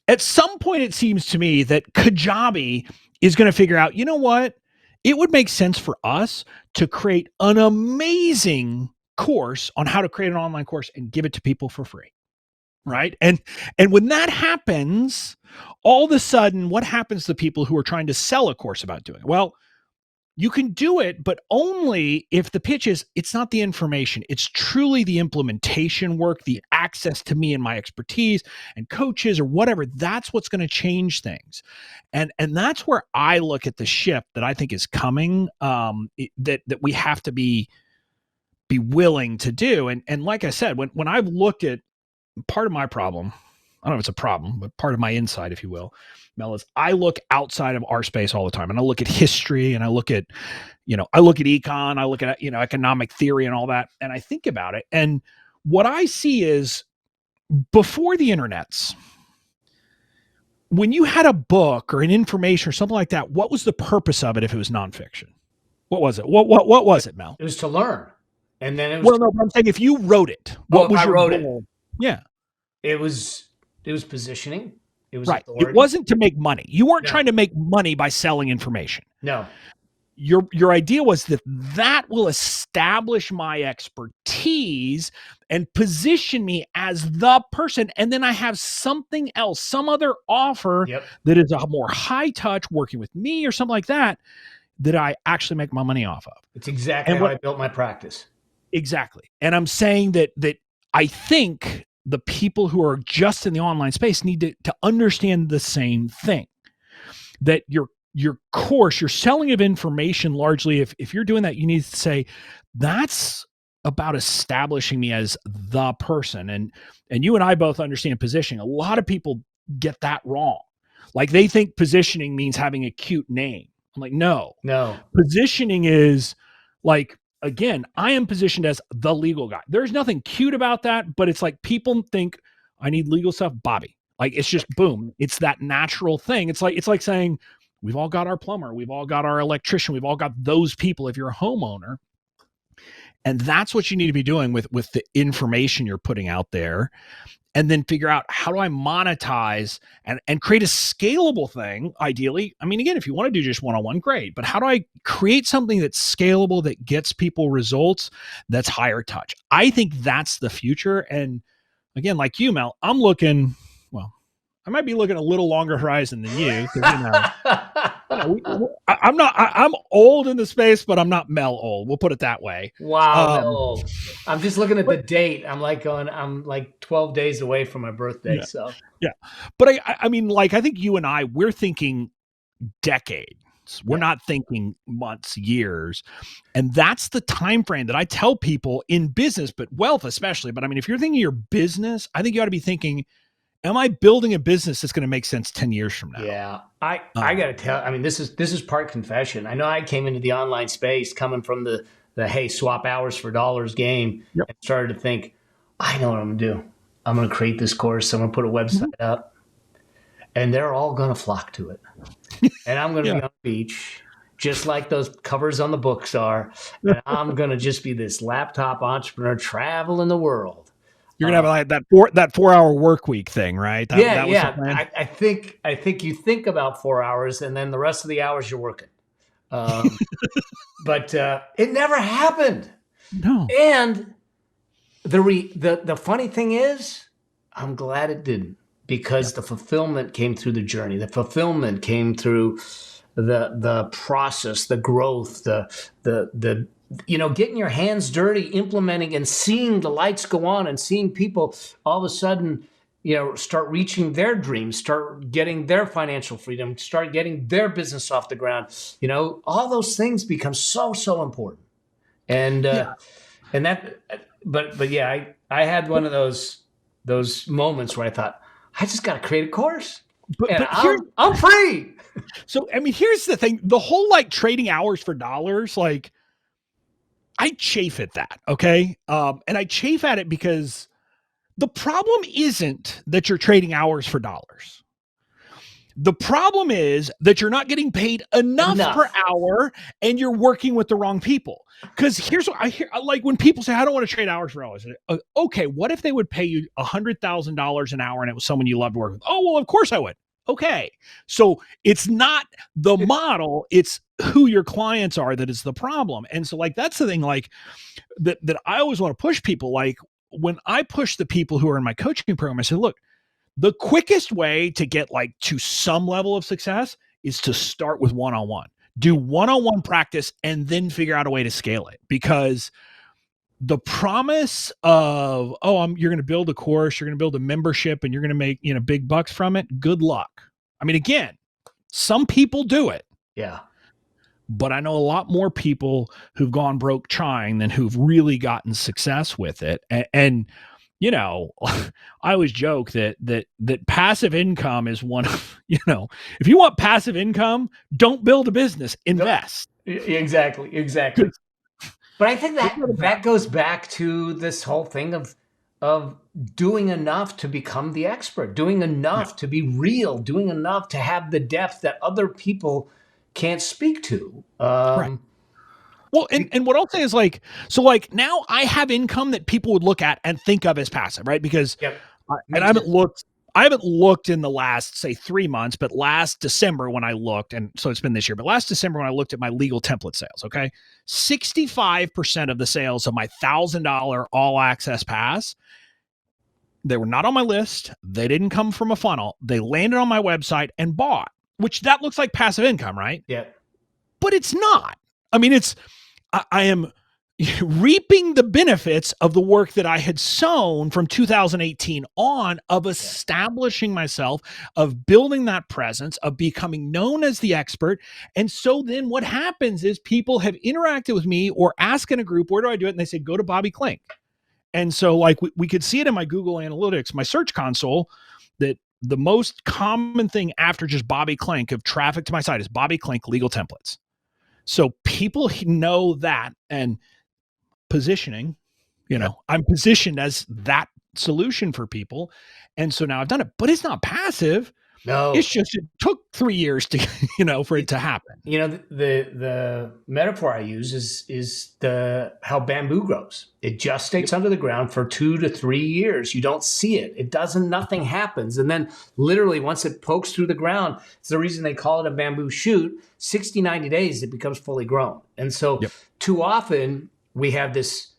At some point, it seems to me that Kajabi is going to figure out, you know what? It would make sense for us to create an amazing course on how to create an online course and give it to people for free. Right. And when that happens, all of a sudden, what happens to people who are trying to sell a course about doing it? Well, you can do it, but only if the pitch is, it's not the information. It's truly the implementation work, the access to me and my expertise and coaches or whatever. That's what's going to change things. And that's where I look at the shift that I think is coming, that we have to be willing to do. And like I said, when I've looked at part of my problem, I don't know if it's a problem, but part of my insight, if you will, Mel, is I look outside of our space all the time, and I look at history, and I look at econ, I look at, economic theory and all that. And I think about it. And what I see is before the internets, when you had a book or an information or something like that, what was the purpose of it if it was nonfiction? What was it? What was it, Mel? It was to learn. And then it was, well, no, I'm saying if you wrote it, what was your goal? Yeah. It was positioning. It was right. authority. It wasn't to make money. You weren't trying to make money by selling information. No. Your idea was that will establish my expertise and position me as the person. And then I have something else, some other offer that is a more high touch, working with me or something like that I actually make my money off of. It's exactly how I built my practice. Exactly. And I'm saying that I think the people who are just in the online space need to understand the same thing, that your course, your selling of information, largely, if you're doing that, you need to say, that's about establishing me as the person. And you and I both understand positioning. A lot of people get that wrong. Like they think positioning means having a cute name. I'm like, no. Positioning is like, again, I am positioned as the legal guy. There's nothing cute about that, but it's like people think I need legal stuff, Bobby. Like it's just boom. It's that natural thing. It's like saying we've all got our plumber, we've all got our electrician, we've all got those people if you're a homeowner. And that's what you need to be doing with the information you're putting out there. And then figure out, how do I monetize and create a scalable thing, ideally? I mean, again, if you want to do just one-on-one, great. But how do I create something that's scalable, that gets people results, that's higher touch? I think that's the future. And again, like you, Mel, I might be looking a little longer horizon than you. I'm old in the space, but I'm not Mel old. We'll put it that way. Wow, Mel old. I'm just looking at the date. I'm like 12 days away from my birthday. Yeah. So yeah, but I mean, like I think you and I, we're thinking decades. We're not thinking months, years, and that's the time frame that I tell people in business, but wealth especially. But I mean, if you're thinking your business, I think you ought to be thinking, am I building a business that's going to make sense 10 years from now? Yeah. I got to tell, I mean, this is part confession. I know I came into the online space coming from the hey, swap hours for dollars game, Yep. and started to think, I know what I'm going to do. I'm going to create this course. I'm going to put a website up, and they're all going to flock to it. And I'm going to be on the beach, just like those covers on the books are. And I'm going to just be this laptop entrepreneur traveling the world. You're gonna have like that 4-hour work week thing, right? That was the plan. I think you think about 4 hours, and then the rest of the hours you're working. But it never happened. No. And the funny thing is, I'm glad it didn't, because the fulfillment came through the journey. The fulfillment came through the process, the growth, the getting your hands dirty, implementing, and seeing the lights go on, and seeing people all of a sudden, start reaching their dreams, start getting their financial freedom, start getting their business off the ground. All those things become so important. And but yeah, I had one of those moments where I thought, I just got to create a course, but I'm free. So, I mean, here's the thing: the whole like trading hours for dollars, like I chafe at that. Okay. And I chafe at it because the problem isn't that you're trading hours for dollars. The problem is that you're not getting paid enough per hour, and you're working with the wrong people. Because here's what I hear, like when people say, I don't want to trade hours for hours. Okay, what if they would pay you $100,000 an hour and it was someone you loved working with? Oh, well, of course I would. Okay. So it's not the model, it's who your clients are that is the problem. And so like, that's the thing, like that I always want to push people. Like when I push the people who are in my coaching program, I say, look, the quickest way to get like to some level of success is to start with one-on-one. Do one-on-one practice and then figure out a way to scale it. Because the promise of, you're going to build a course, you're going to build a membership, and you're going to make, big bucks from it. Good luck. I mean, again, some people do it. Yeah. But I know a lot more people who've gone broke trying than who've really gotten success with it. And I always joke that passive income is one of, if you want passive income, don't build a business, invest. Exactly. But I think that goes back to this whole thing of doing enough to become the expert, doing enough to be real, doing enough to have the depth that other people can't speak to. Right. Well, and what I'll say is like, so like now I have income that people would look at and think of as passive, right? Because and I haven't looked in the last, say, 3 months, but last December when I looked, and so it's been this year, but last December when I looked at my legal template sales, okay, 65% of the sales of my $1,000 all access pass, they were not on my list. They didn't come from a funnel. They landed on my website and bought, which that looks like passive income, right? Yeah. But it's not. I mean, I am reaping the benefits of the work that I had sown from 2018 on, of establishing myself, of building that presence, of becoming known as the expert. And so then what happens is people have interacted with me or asked in a group, where do I do it? And they say, go to Bobby Klinck. And so like we could see it in my Google Analytics, my search console, that the most common thing after just Bobby Klinck of traffic to my site is Bobby Klinck legal templates. So people know that, and positioning, I'm positioned as that solution for people. And so now I've done it, but it's not passive. No, it's just, it took 3 years to, for it to happen. The metaphor I use is how bamboo grows. It just sticks under the ground for 2 to 3 years. You don't see it. Nothing happens. And then literally once it pokes through the ground, it's the reason they call it a bamboo shoot, 60, 90 days, it becomes fully grown. And so too often we have this,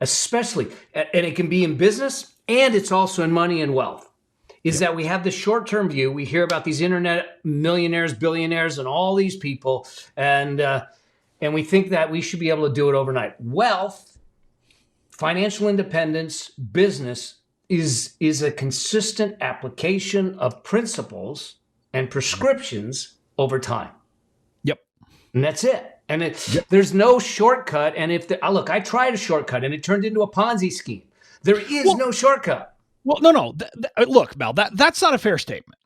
especially, and it can be in business and it's also in money and wealth, is that we have the short-term view. We hear about these internet millionaires, billionaires, and all these people, and we think that we should be able to do it overnight. Wealth, financial independence, business is a consistent application of principles and prescriptions over time. Yep. And that's it. And there's no shortcut. And look, I tried a shortcut and it turned into a Ponzi scheme. There is no shortcut. Well, no. Look, Mel, that's not a fair statement.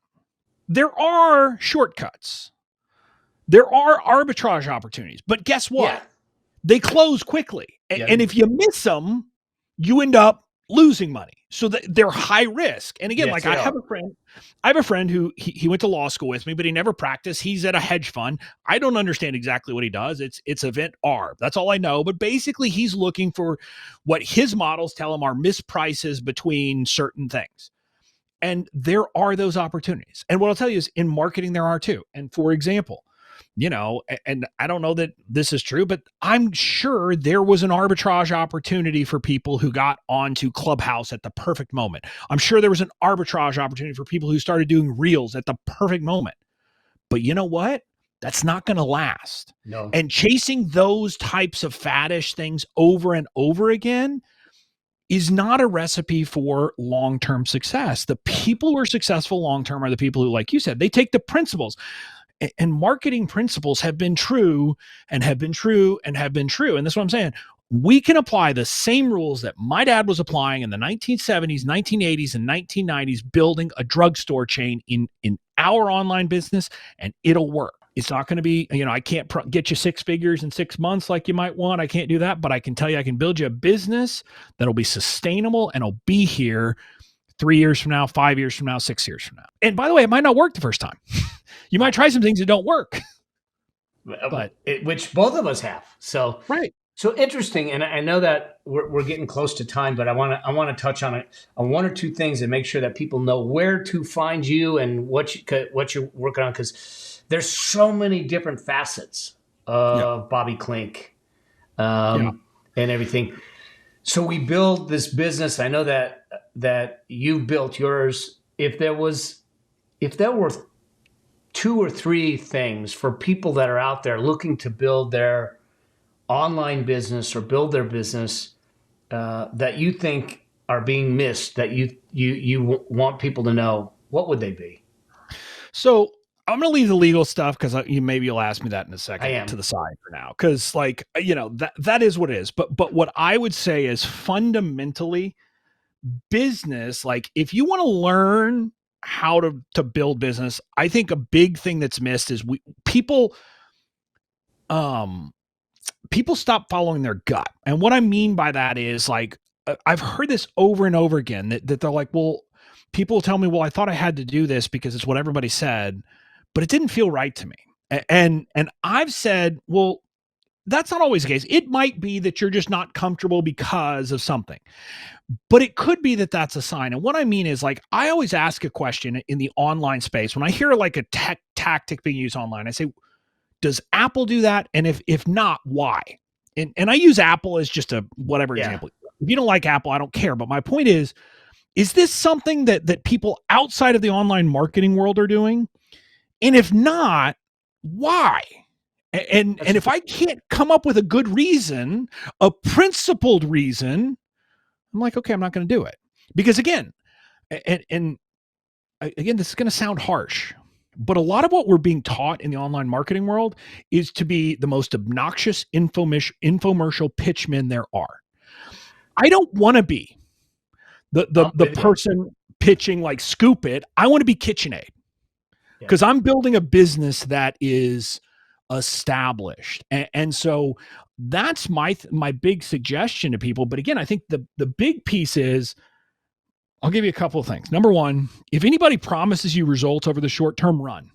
There are shortcuts. There are arbitrage opportunities. But guess what? they close quickly. And if you miss them, you end up losing money. So they're high risk. And again, Yes, like they I have are. a friend who he went to law school with me, but he never practiced. He's at a hedge fund. I don't understand exactly what he does. It's event arb. That's all I know. But basically he's looking for what his models tell him are misprices between certain things. And there are those opportunities. And what I'll tell you is in marketing, there are too. And for example, and I don't know that this is true, but I'm sure there was an arbitrage opportunity for people who got onto Clubhouse at the perfect moment. I'm sure there was an arbitrage opportunity for people who started doing reels at the perfect moment. But you know what? That's not going to last. No. And chasing those types of faddish things over and over again is not a recipe for long-term success. The people who are successful long-term are the people who, like you said, they take the principles. And marketing principles have been true and have been true and have been true. And that's what I'm saying. We can apply the same rules that my dad was applying in the 1970s, 1980s, and 1990s, building a drugstore chain in our online business, and it'll work. It's not going to be, I can't get you 6 figures in 6 months like you might want. I can't do that, but I can tell you I can build you a business that'll be sustainable and it'll be here 3 years from now, 5 years from now, 6 years from now. And by the way, it might not work the first time. You might try some things that don't work. But which both of us have. So right. So interesting, and I know that we're getting close to time, but I want to touch on one or two things and make sure that people know where to find you and what you're working on, because there's so many different facets of Bobby Klinck and everything. So we build this business. I know that you built yours. If there were 2 or 3 things for people that are out there looking to build their online business or build their business that you think are being missed, that you want people to know, what would they be? So I'm going to leave the legal stuff because maybe you'll ask me that in a second to the side for now. Because that is what it is. But what I would say is fundamentally business, like if you want to learn how to build business, I think a big thing that's missed is people stop following their gut. And what I mean by that is, like, I've heard this over and over again that they're like, well, people tell me, well, I thought I had to do this because it's what everybody said, but it didn't feel right to me. And I've said, well, that's not always the case. It might be that you're just not comfortable because of something, but it could be that that's a sign. And what I mean is, like, I always ask a question in the online space. When I hear like a tech tactic being used online, I say, does Apple do that? And if not, why? And I use Apple as just a whatever example. If you don't like Apple, I don't care. But my point is this something that people outside of the online marketing world are doing? And if not, why? And if I can't come up with a good reason, a principled reason, I'm like, okay, I'm not going to do it. Because again, again, this is going to sound harsh, but a lot of what we're being taught in the online marketing world is to be the most obnoxious infomercial pitchmen there are. I don't want to be the person pitching like Scoop It. I want to be KitchenAid because I'm building a business that is established. And so that's my big suggestion to people. But again, I think the big piece is, I'll give you a couple of things. Number one, if anybody promises you results over the short term, run,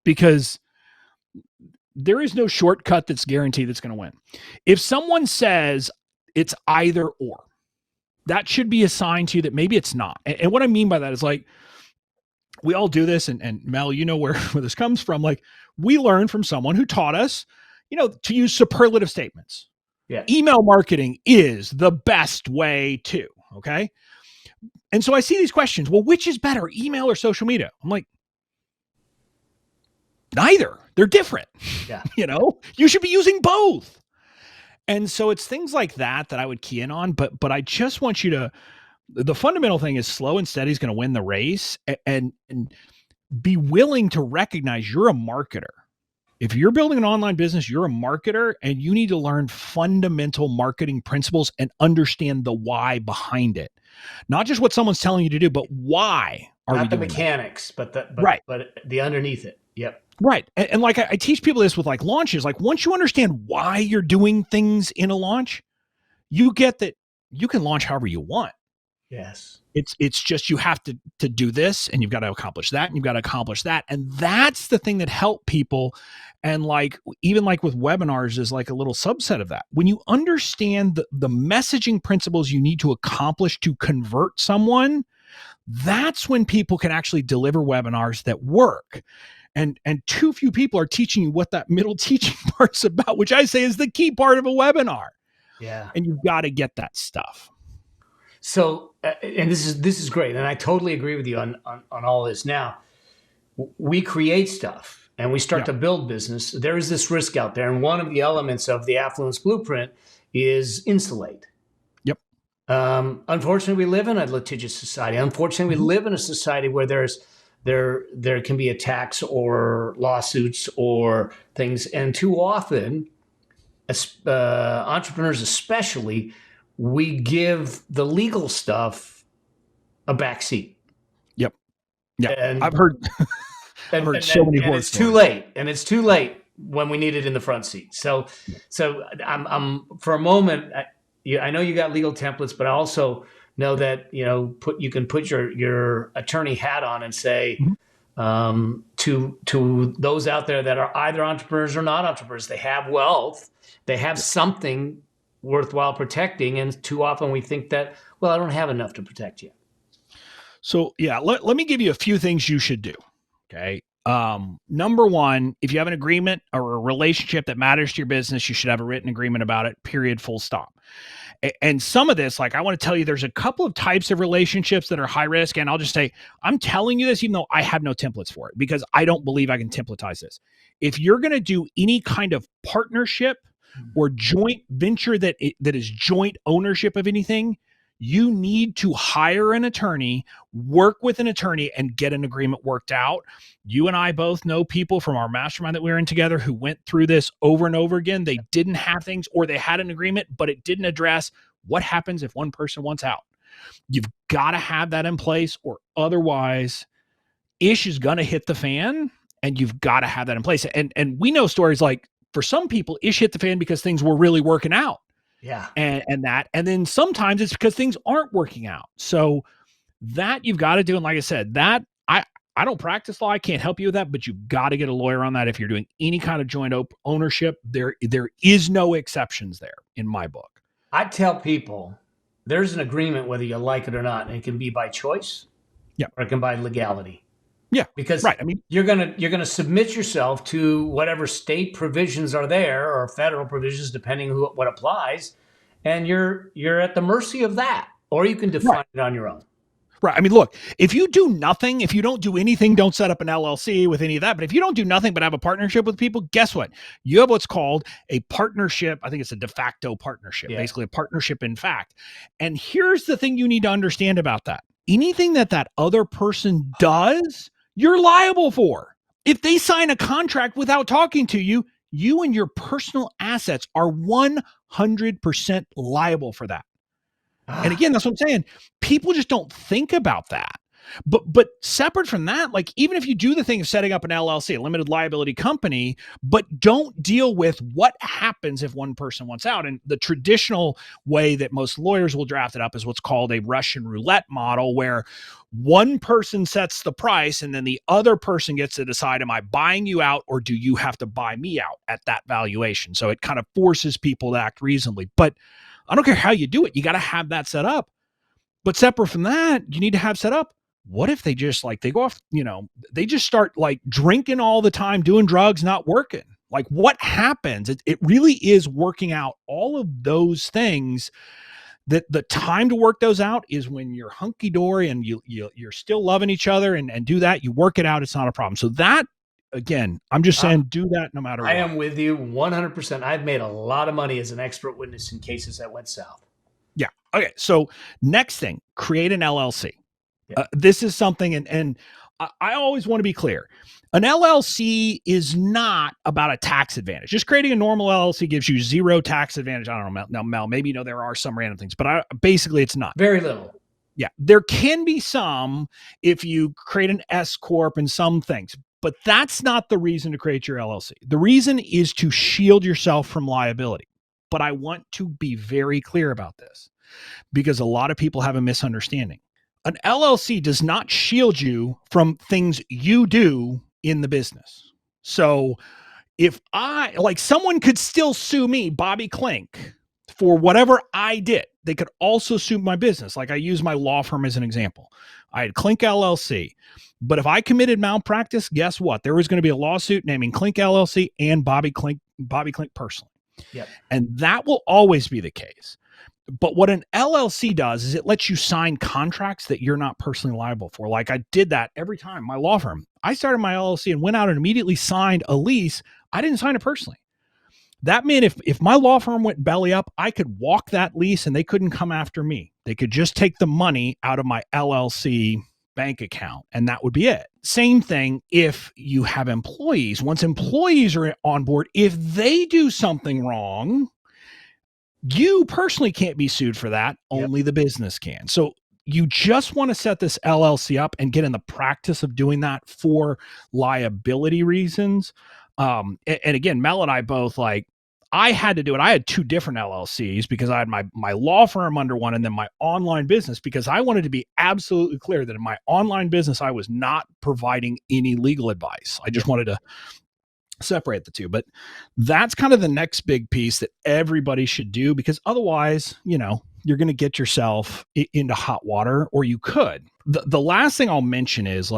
because there is no shortcut that's guaranteed that's going to win. If someone says it's either or, that should be a sign to you that maybe it's not. And what I mean by that is, like, we all do this, and Mel, you know where this comes from. Like, we learned from someone who taught us, to use superlative statements. Yeah. Email marketing is the best way to, okay? And so I see these questions. Well, which is better, email or social media? I'm like, neither. They're different. Yeah. You should be using both. And so it's things like that I would key in on. But I just want you to, the fundamental thing is slow and steady is going to win the race, and be willing to recognize you're a marketer. If you're building an online business, you're a marketer, and you need to learn fundamental marketing principles and understand the why behind it. Not just what someone's telling you to do, but why are we doing the mechanics, that? but the underneath it. Yep. Right. And like I teach people this with like launches. Like once you understand why you're doing things in a launch, you get that you can launch however you want. Yes. It's just you have to do this and you've got to accomplish that and you've got to accomplish that. And that's the thing that helped people. And like even like with webinars is like a little subset of that. When you understand the messaging principles you need to accomplish to convert someone, that's when people can actually deliver webinars that work. And too few people are teaching you what that middle teaching part's about, which I say is the key part of a webinar. Yeah. And you've got to get that stuff. So, and this is great, and I totally agree with you on all this. Now, we create stuff and we start to build business. There is this risk out there, and one of the elements of the affluence blueprint is insulate. Yep. Unfortunately, we live in a litigious society. Unfortunately, we live in a society where there can be attacks or lawsuits or things, and too often, entrepreneurs especially, we give the legal stuff a backseat. Yep. Yeah. And I've heard so many and horror it's stories. too late. And it's too late when we need it in the front seat. So I'm for a moment, I know you got legal templates, but I also know that, you can put your attorney hat on and say, to those out there that are either entrepreneurs or not entrepreneurs, they have wealth, they have something worthwhile protecting, and too often we think that, well, I don't have enough to protect you. So yeah, let me give you a few things you should do. Okay. Number one, if you have an agreement or a relationship that matters to your business, you should have a written agreement about it, period, full stop. And some of this, like I want to tell you, there's a couple of types of relationships that are high risk. And I'll just say, I'm telling you this, even though I have no templates for it, because I don't believe I can templatize this. If you're going to do any kind of partnership or joint venture that is joint ownership of anything, you need to hire an attorney, work with an attorney, and get an agreement worked out. You and I both know people from our mastermind that we were in together who went through this over and over again. They didn't have things, or they had an agreement, but it didn't address what happens if one person wants out. You've got to have that in place, or otherwise ish is going to hit the fan, and you've got to have that in place. And we know stories like, for some people, ish hit the fan because things were really working out. Yeah. And then sometimes it's because things aren't working out. So that you've got to do. And like I said, that I don't practice law. I can't help you with that, but you've got to get a lawyer on that. If you're doing any kind of joint ownership, there is no exceptions there in my book. I tell people there's an agreement whether you like it or not, and it can be by choice, or it can by legality. Yeah, because right. I mean, you're gonna submit yourself to whatever state provisions are there, or federal provisions, depending what applies, and you're at the mercy of that, or you can define it on your own. Right. I mean, look, if you do nothing, if you don't do anything, don't set up an LLC with any of that. But if you don't do nothing but have a partnership with people, guess what? You have what's called a partnership. I think it's a de facto partnership, basically a partnership in fact. And here's the thing you need to understand about that. Anything that other person does, you're liable for. If they sign a contract without talking to you, you and your personal assets are 100% liable for that. And again, that's what I'm saying. People just don't think about that. But separate from that, like even if you do the thing of setting up an LLC, a limited liability company, but don't deal with what happens if one person wants out. And the traditional way that most lawyers will draft it up is what's called a Russian roulette model, where one person sets the price and then the other person gets to decide, am I buying you out or do you have to buy me out at that valuation? So it kind of forces people to act reasonably. But I don't care how you do it. You got to have that set up. But separate from that, you need to have set up, what if they just they go off, they just start drinking all the time, doing drugs, not working? Like what happens? It really is working out all of those things. That the time to work those out is when you're hunky dory and you're still loving each other and do that. You work it out. It's not a problem. So that, again, I'm just saying, do that no matter what. I am with you 100%. I've made a lot of money as an expert witness in cases that went south. Yeah. Okay. So next thing, create an LLC. This is something, and I always want to be clear. An LLC is not about a tax advantage. Just creating a normal LLC gives you zero tax advantage. I don't know. Now, Mel, maybe there are some random things, but basically it's not. Very little. Yeah. There can be some if you create an S Corp and some things. But that's not the reason to create your LLC. The reason is to shield yourself from liability. But I want to be very clear about this because a lot of people have a misunderstanding. An LLC does not shield you from things you do in the business. So if someone could still sue me, Bobby Klinck, for whatever I did. They could also sue my business. Like I use my law firm as an example. I had Klinck LLC. But if I committed malpractice, guess what? There was going to be a lawsuit naming Klinck LLC and Bobby Klinck personally. Yep. And that will always be the case. But what an LLC does is it lets you sign contracts that you're not personally liable for. Like I did that every time. My law firm, I started my LLC and went out and immediately signed a lease. I didn't sign it personally. That meant if my law firm went belly up, I could walk that lease and they couldn't come after me. They could just take the money out of my LLC bank account and that would be it. Same thing if you have employees. Once employees are on board, if they do something wrong, you personally can't be sued for that. Only the business can. So you just want to set this LLC up and get in the practice of doing that for liability reasons. And again, Mel and I both I had to do it. I had two different LLCs because I had my law firm under one and then my online business because I wanted to be absolutely clear that in my online business, I was not providing any legal advice. I just wanted to separate the two. But that's kind of the next big piece that everybody should do because otherwise, you're going to get yourself into hot water or you could. The last thing I'll mention is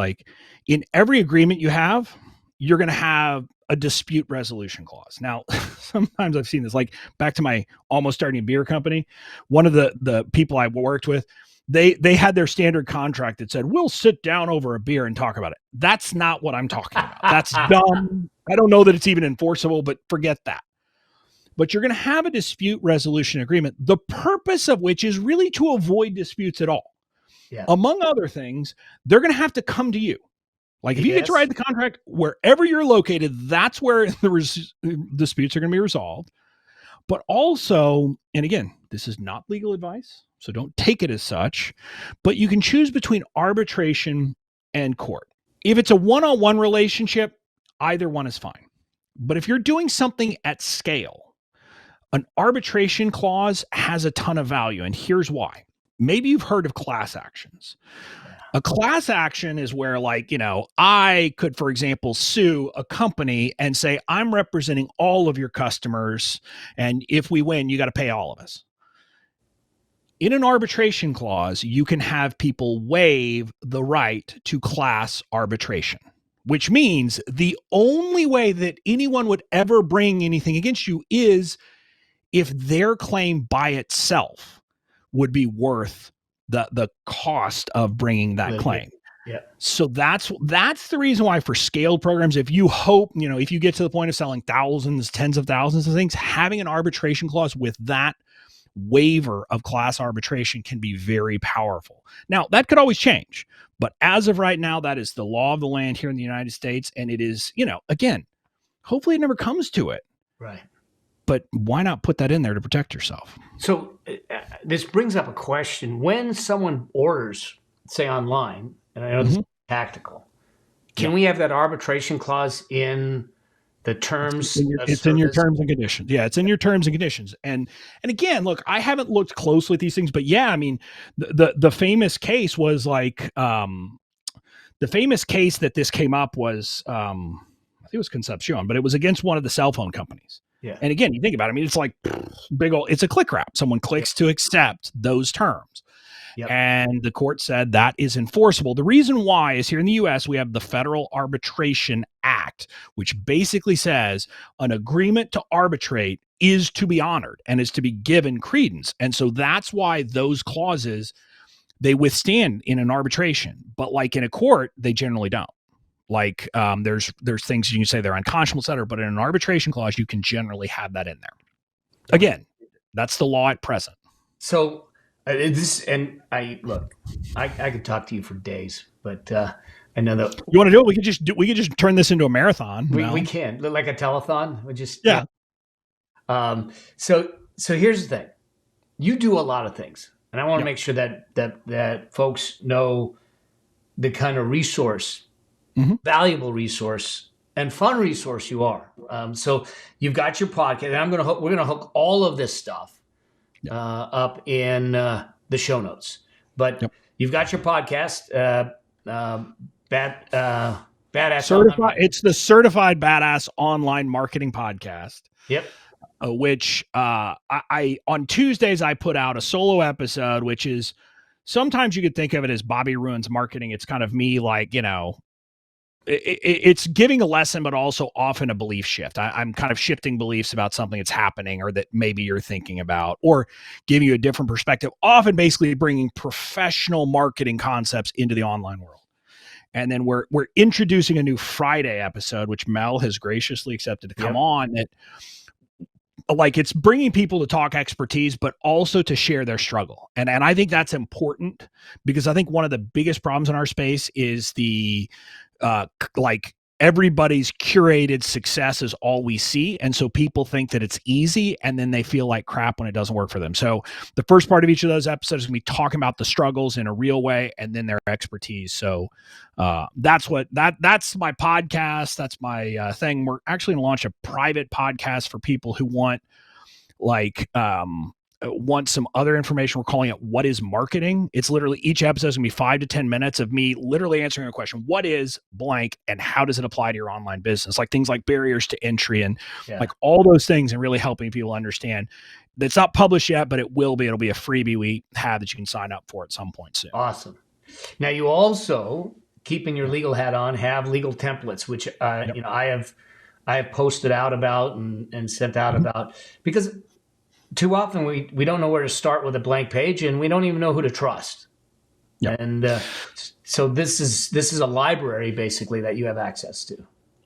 in every agreement you have, you're going to have a dispute resolution clause. Now, sometimes I've seen this, back to my almost starting a beer company. One of the people I worked with, they had their standard contract that said, we'll sit down over a beer and talk about it. That's not what I'm talking about. That's dumb. I don't know that it's even enforceable, but forget that. But you're going to have a dispute resolution agreement, the purpose of which is really to avoid disputes at all. Yeah. Among other things, they're going to have to come to you. If you get to write the contract, wherever you're located, that's where the disputes are going to be resolved. But also, and again, this is not legal advice, so don't take it as such, but you can choose between arbitration and court. If it's a one-on-one relationship, either one is fine. But if you're doing something at scale, an arbitration clause has a ton of value, and here's why. Maybe you've heard of class actions. A class action is where I could, for example, sue a company and say, I'm representing all of your customers. And if we win, you got to pay all of us. In an arbitration clause, you can have people waive the right to class arbitration, which means the only way that anyone would ever bring anything against you is if their claim by itself would be worth the cost of bringing that claim. Yeah. So that's the reason why for scaled programs, if you hope, if you get to the point of selling thousands, tens of thousands of things, having an arbitration clause with that waiver of class arbitration can be very powerful. Now, that could always change, but as of right now, that is the law of the land here in the United States. And it is, again, hopefully it never comes to it. Right. But why not put that in there to protect yourself? So this brings up a question. When someone orders, say online, and I know this is tactical, can we have that arbitration clause in the terms? It's in your terms and conditions. Yeah, it's in your terms and conditions. And again, look, I haven't looked closely at these things, but yeah, I mean, the famous case was the famous case that this came up was, I think it was Concepcion, but it was against one of the cell phone companies. Yeah. And again, you think about it, I mean, it's big old, it's a click wrap. Someone clicks to accept those terms. Yep. And the court said that is enforceable. The reason why is here in the US, we have the Federal Arbitration Act, which basically says an agreement to arbitrate is to be honored and is to be given credence. And so that's why those clauses, they withstand in an arbitration. But in a court, they generally don't. There's things you can say they're unconscionable, et cetera, but in an arbitration clause, you can generally have that in there. Again, that's the law at present. So I could talk to you for days, but I know that you want to do it. We could just turn this into a marathon. We can, like a telethon. We just yeah. So here's the thing. You do a lot of things, and I want to make sure that folks know the kind of resource valuable resource and fun resource you are. So you've got your podcast, and we're going to hook all of this stuff up in the show notes. But you've got your podcast, Badass Certified. It's the Certified Badass Online Marketing Podcast. Yep. Which I on Tuesdays I put out a solo episode, which is sometimes you could think of it as Bobby Ruins Marketing. It's kind of me, like, it's giving a lesson, but also often a belief shift. I'm kind of shifting beliefs about something that's happening or that maybe you're thinking about, or giving you a different perspective, often basically bringing professional marketing concepts into the online world. And then we're introducing a new Friday episode, which Mel has graciously accepted to come on, that like it's bringing people to talk expertise, but also to share their struggle. And I think that's important, because I think one of the biggest problems in our space is the like everybody's curated success is all we see. And so people think that it's easy, and then they feel like crap when it doesn't work for them. So the first part of each of those episodes is going to be talking about the struggles in a real way, and then their expertise. So that's my podcast. That's my thing. We're actually going to launch a private podcast for people who want some other information. We're calling it What is Marketing? It's literally each episode is going to be 5 to 10 minutes of me literally answering a question. What is blank, and how does it apply to your online business? Like things like barriers to entry and like all those things, and really helping people understand. That's not published yet, but it will be. It'll be a freebie we have that you can sign up for at some point soon. Awesome. Now you also, keeping your legal hat on, have legal templates, which I have posted out about and sent out about, because too often we don't know where to start with a blank page, and we don't even know who to trust. Yep. And so this is a library basically that you have access to.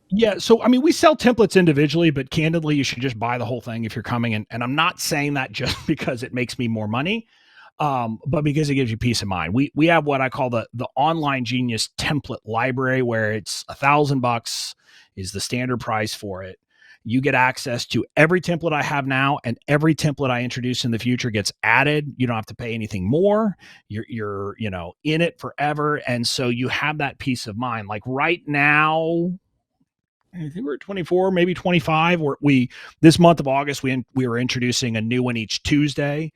Yeah. So, I mean, we sell templates individually, but candidly, you should just buy the whole thing if you're coming in. And I'm not saying that just because it makes me more money, but because it gives you peace of mind. We have what I call the Online Genius template library, where it's $1,000 is the standard price for it. You get access to every template I have now, and every template I introduce in the future gets added. You don't have to pay anything more. You're in it forever. And so you have that peace of mind. Like right now, I think we're at 24, maybe 25. This month of August, we were introducing a new one each Tuesday.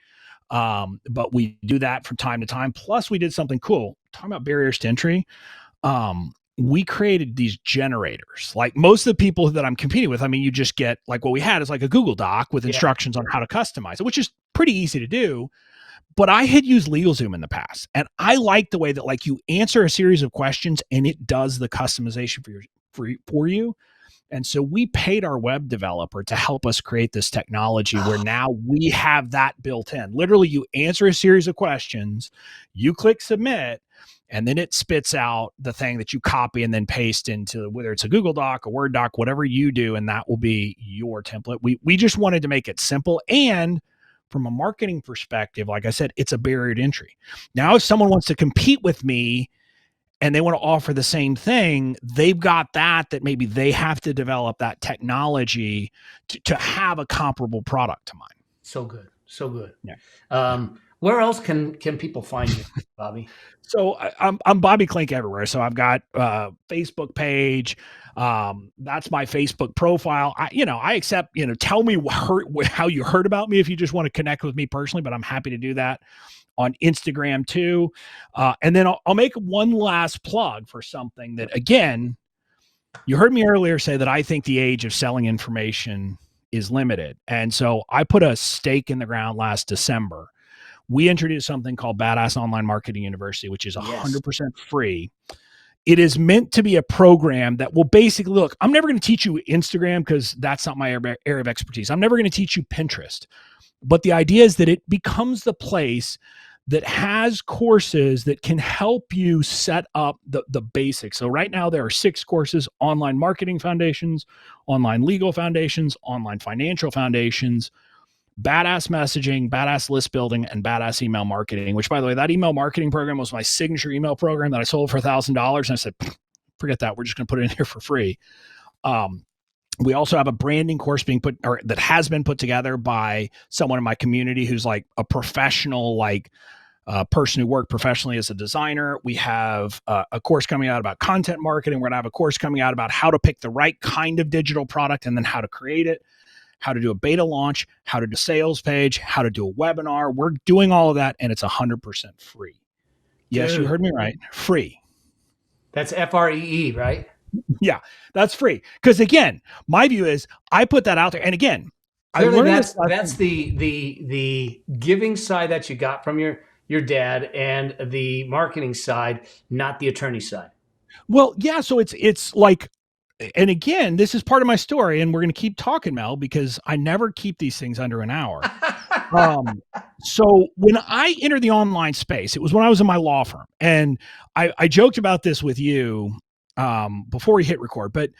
But we do that from time to time. Plus we did something cool. Talking about barriers to entry. We created these generators. Like most of the people that I'm competing with, I mean, you just get like what we had is like a Google Doc with instructions on how to customize it, which is pretty easy to do. But I had used LegalZoom in the past, and I like the way that like you answer a series of questions and it does the customization for you. And so we paid our web developer to help us create this technology where now we have that built in. Literally, you answer a series of questions, you click submit, and then it spits out the thing that you copy and then paste into, whether it's a Google Doc, a Word doc, whatever you do, and that will be your template. We just wanted to make it simple. And from a marketing perspective, like I said, it's a barrier to entry. Now, if someone wants to compete with me and they want to offer the same thing, they've got that maybe they have to develop that technology to have a comparable product to mine. So good. So good. Yeah. Where else can people find you, Bobby? So I'm Bobby Klinck everywhere. So I've got a Facebook page. That's my Facebook profile. I accept, tell me how you heard about me if you just want to connect with me personally, but I'm happy to do that on Instagram too. And then I'll make one last plug for something that, again, you heard me earlier say that I think the age of selling information is limited. And so I put a stake in the ground last December. We introduced something called Badass Online Marketing University, which is 100% free. It is meant to be a program that will basically, look, I'm never going to teach you Instagram because that's not my area of expertise. I'm never going to teach you Pinterest. But the idea is that it becomes the place that has courses that can help you set up the basics. So right now there are 6 courses: online marketing foundations, online legal foundations, online financial foundations, badass messaging, badass list building, and badass email marketing, which, by the way, that email marketing program was my signature email program that I sold for $1,000. And I said, forget that. We're just going to put it in here for free. We also have a branding course that has been put together by someone in my community who's like a professional, a person who worked professionally as a designer. We have a course coming out about content marketing. We're going to have a course coming out about how to pick the right kind of digital product and then how to create it, how to do a beta launch, how to do a sales page, how to do a webinar. We're doing all of that, and it's 100% free. Yes, you heard me right. Free. That's FREE, right? Yeah, that's free. Because again, my view is I put that out there. And again, clearly that's the giving side that you got from your dad and the marketing side, not the attorney side. Well, yeah. So it's like, and again, this is part of my story, and we're going to keep talking, Mel, because I never keep these things under an hour. So when I entered the online space, it was when I was in my law firm, and I joked about this with you before we hit record, but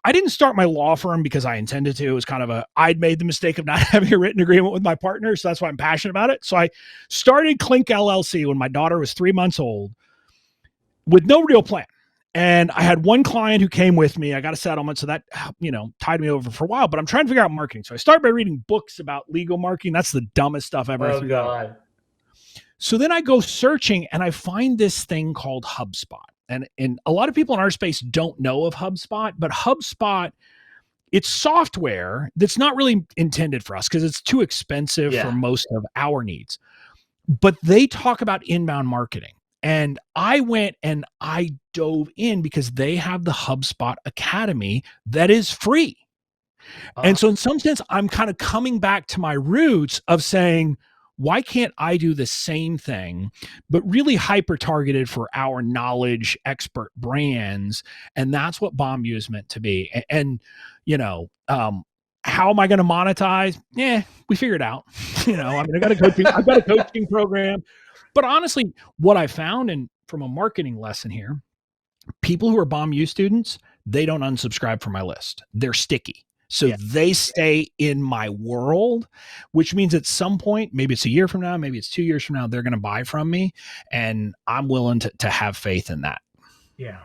I didn't start my law firm because I intended to. It was kind of I'd made the mistake of not having a written agreement with my partner, so that's why I'm passionate about it. So I started Klinck LLC when my daughter was 3 months old with no real plan. And I had one client who came with me. I got a settlement, so that, tied me over for a while, but I'm trying to figure out marketing. So I started by reading books about legal marketing. That's the dumbest stuff ever. Oh, God. So then I go searching and I find this thing called HubSpot. And a lot of people in our space don't know of HubSpot, but HubSpot, it's software that's not really intended for us because it's too expensive for most of our needs. But they talk about inbound marketing. And I went and I dove in because they have the HubSpot Academy that is free. And so in some sense, I'm kind of coming back to my roots of saying, why can't I do the same thing, but really hyper targeted for our knowledge expert brands? And that's what BOMU is meant to be. And how am I going to monetize? We figured out, I've got a coaching program. But honestly, what I found, and from a marketing lesson here, people who are BOMU students, they don't unsubscribe from my list. They're sticky. So they stay in my world, which means at some point, maybe it's a year from now, maybe it's 2 years from now, they're going to buy from me. And I'm willing to have faith in that. Yeah.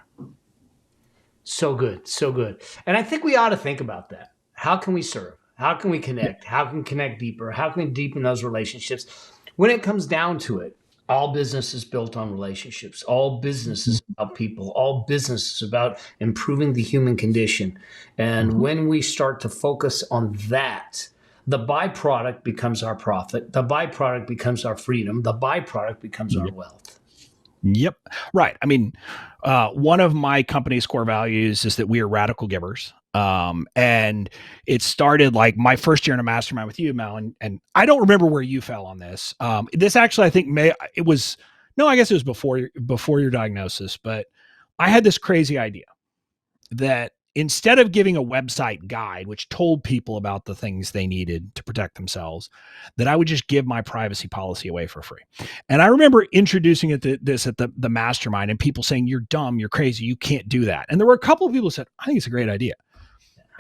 So good. So good. And I think we ought to think about that. How can we serve? How can we connect? How can we connect deeper? How can we deepen those relationships? When it comes down to it, all business is built on relationships. All business is about people. All business is about improving the human condition. And when we start to focus on that, the byproduct becomes our profit. The byproduct becomes our freedom. The byproduct becomes our wealth. Yep. Right. I mean, one of my company's core values is that we are radical givers. And it started like my first year in a mastermind with you, Mel, and I don't remember where you fell on this. This actually, I think I guess it was before your diagnosis, but I had this crazy idea that instead of giving a website guide, which told people about the things they needed to protect themselves, that I would just give my privacy policy away for free. And I remember introducing this at the mastermind and people saying, you're dumb, you're crazy, you can't do that. And there were a couple of people who said, I think it's a great idea.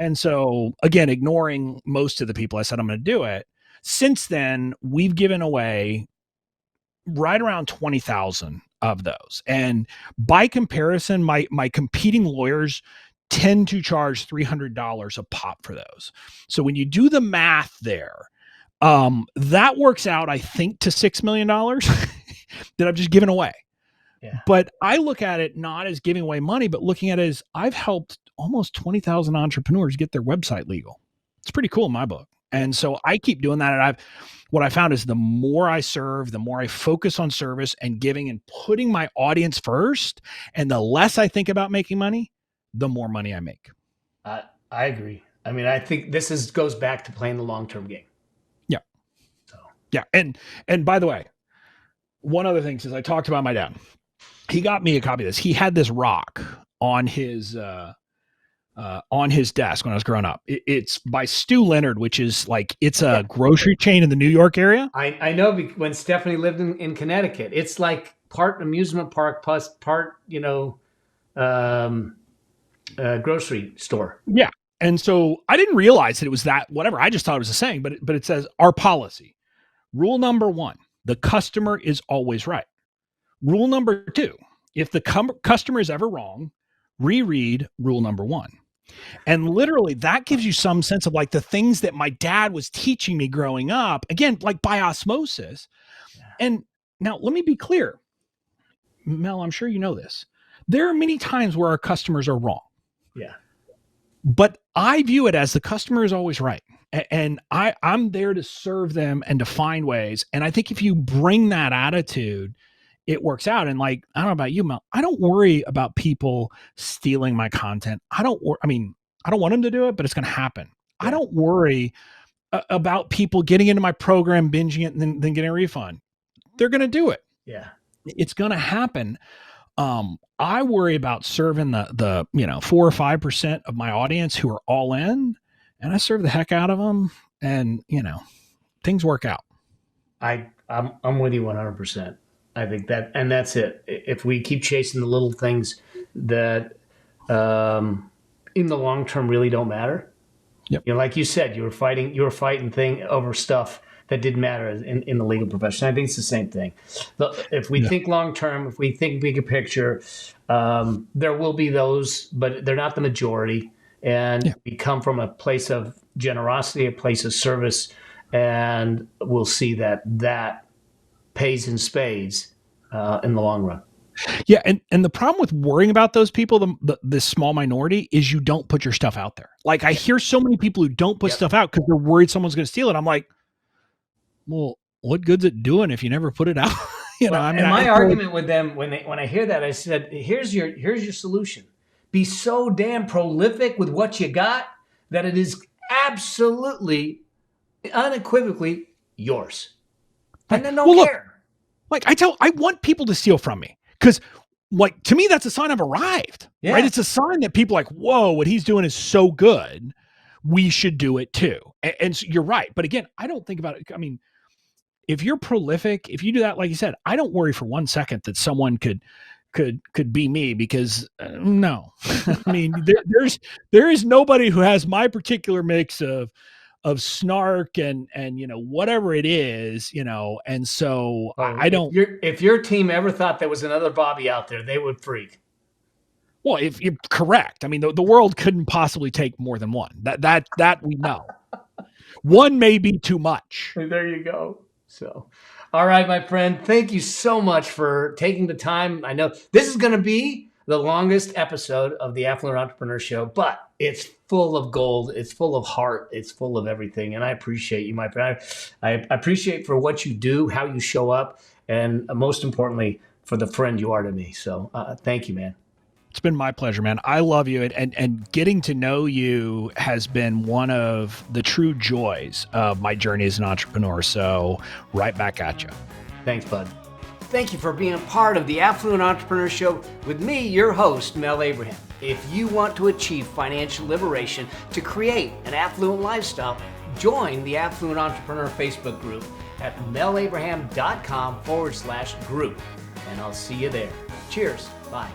And so again, ignoring most of the people, I said, I'm going to do it. Since then, we've given away right around 20,000 of those. And by comparison, my competing lawyers tend to charge $300 a pop for those. So when you do the math there, that works out, I think, to $6 million that I've just given away. Yeah. But I look at it not as giving away money, but looking at it as I've helped almost 20,000 entrepreneurs get their website legal. It's pretty cool in my book. And so I keep doing that. And what I found is the more I serve, the more I focus on service and giving and putting my audience first, and the less I think about making money, the more money I make. I agree. I mean, I think this goes back to playing the long-term game. Yeah. So. Yeah. And by the way, one other thing, since I talked about my dad, he got me a copy of this. He had this rock on his desk when I was growing up. It's by Stu Leonard, which is like, it's a grocery chain in the New York area. I know when Stephanie lived in Connecticut, it's like part amusement park plus part, grocery store. Yeah. And so I didn't realize that it was that, whatever. I just thought it was a saying, but it says our policy. Rule number 1, the customer is always right. Rule number 2, if the customer is ever wrong, reread rule number 1. And literally that gives you some sense of like the things that my dad was teaching me growing up, again, like by osmosis. Yeah. And Now, let me be clear. Mel, I'm sure you know this. There are many times where our customers are wrong. Yeah. But I view it as the customer is always right. And I'm there to serve them and to find ways. And I think if you bring that attitude, it works out. And like, I don't know about you, Mel, I don't worry about people stealing my content. I don't want them to do it, but it's going to happen. Yeah. I don't worry about people getting into my program, binging it, and then getting a refund. They're going to do it. Yeah. It's going to happen. I worry about serving the 4 or 5% of my audience who are all in, and I serve the heck out of them, and things work out. I'm with you 100%. I think that's it. If we keep chasing the little things that in the long term really don't matter. Yep. Like you said, you were fighting over stuff that didn't matter in the legal profession. I think it's the same thing. If we think long term, if we think bigger picture, there will be those, but they're not the majority. And we come from a place of generosity, a place of service, and we'll see that pays in spades in the long run. Yeah, and the problem with worrying about those people, the small minority, is you don't put your stuff out there. Like I hear so many people who don't put stuff out because they're worried someone's going to steal it. I'm like, well, what good's it doing if you never put it out? My argument with them when I hear that, I said, here's your solution. Be so damn prolific with what you got that it is absolutely, unequivocally yours, and then don't care. Look, I want people to steal from me because, like, to me, that's a sign I've arrived. Yeah. Right? It's a sign that people are like, whoa, what he's doing is so good. We should do it too. And so you're right. But again, I don't think about it. I mean, if you're prolific, if you do that, like you said, I don't worry for 1 second that someone could be me because no, I mean, there is nobody who has my particular mix of snark and whatever it is, and so I don't. If your team ever thought there was another Bobby out there, they would freak. Well, if you're correct, I mean, the world couldn't possibly take more than one. That we know. One may be too much. There you go. So, all right, my friend, thank you so much for taking the time. I know this is going to be the longest episode of the Affluent Entrepreneur Show, but it's full of gold. It's full of heart. It's full of everything. And I appreciate you, my friend. I appreciate for what you do, how you show up, and most importantly, for the friend you are to me. So thank you, man. It's been my pleasure, man. I love you. And getting to know you has been one of the true joys of my journey as an entrepreneur. So right back at you. Thanks, bud. Thank you for being a part of the Affluent Entrepreneur Show with me, your host, Mel Abraham. If you want to achieve financial liberation to create an affluent lifestyle, join the Affluent Entrepreneur Facebook group at melabraham.com/group. And I'll see you there. Cheers. Bye.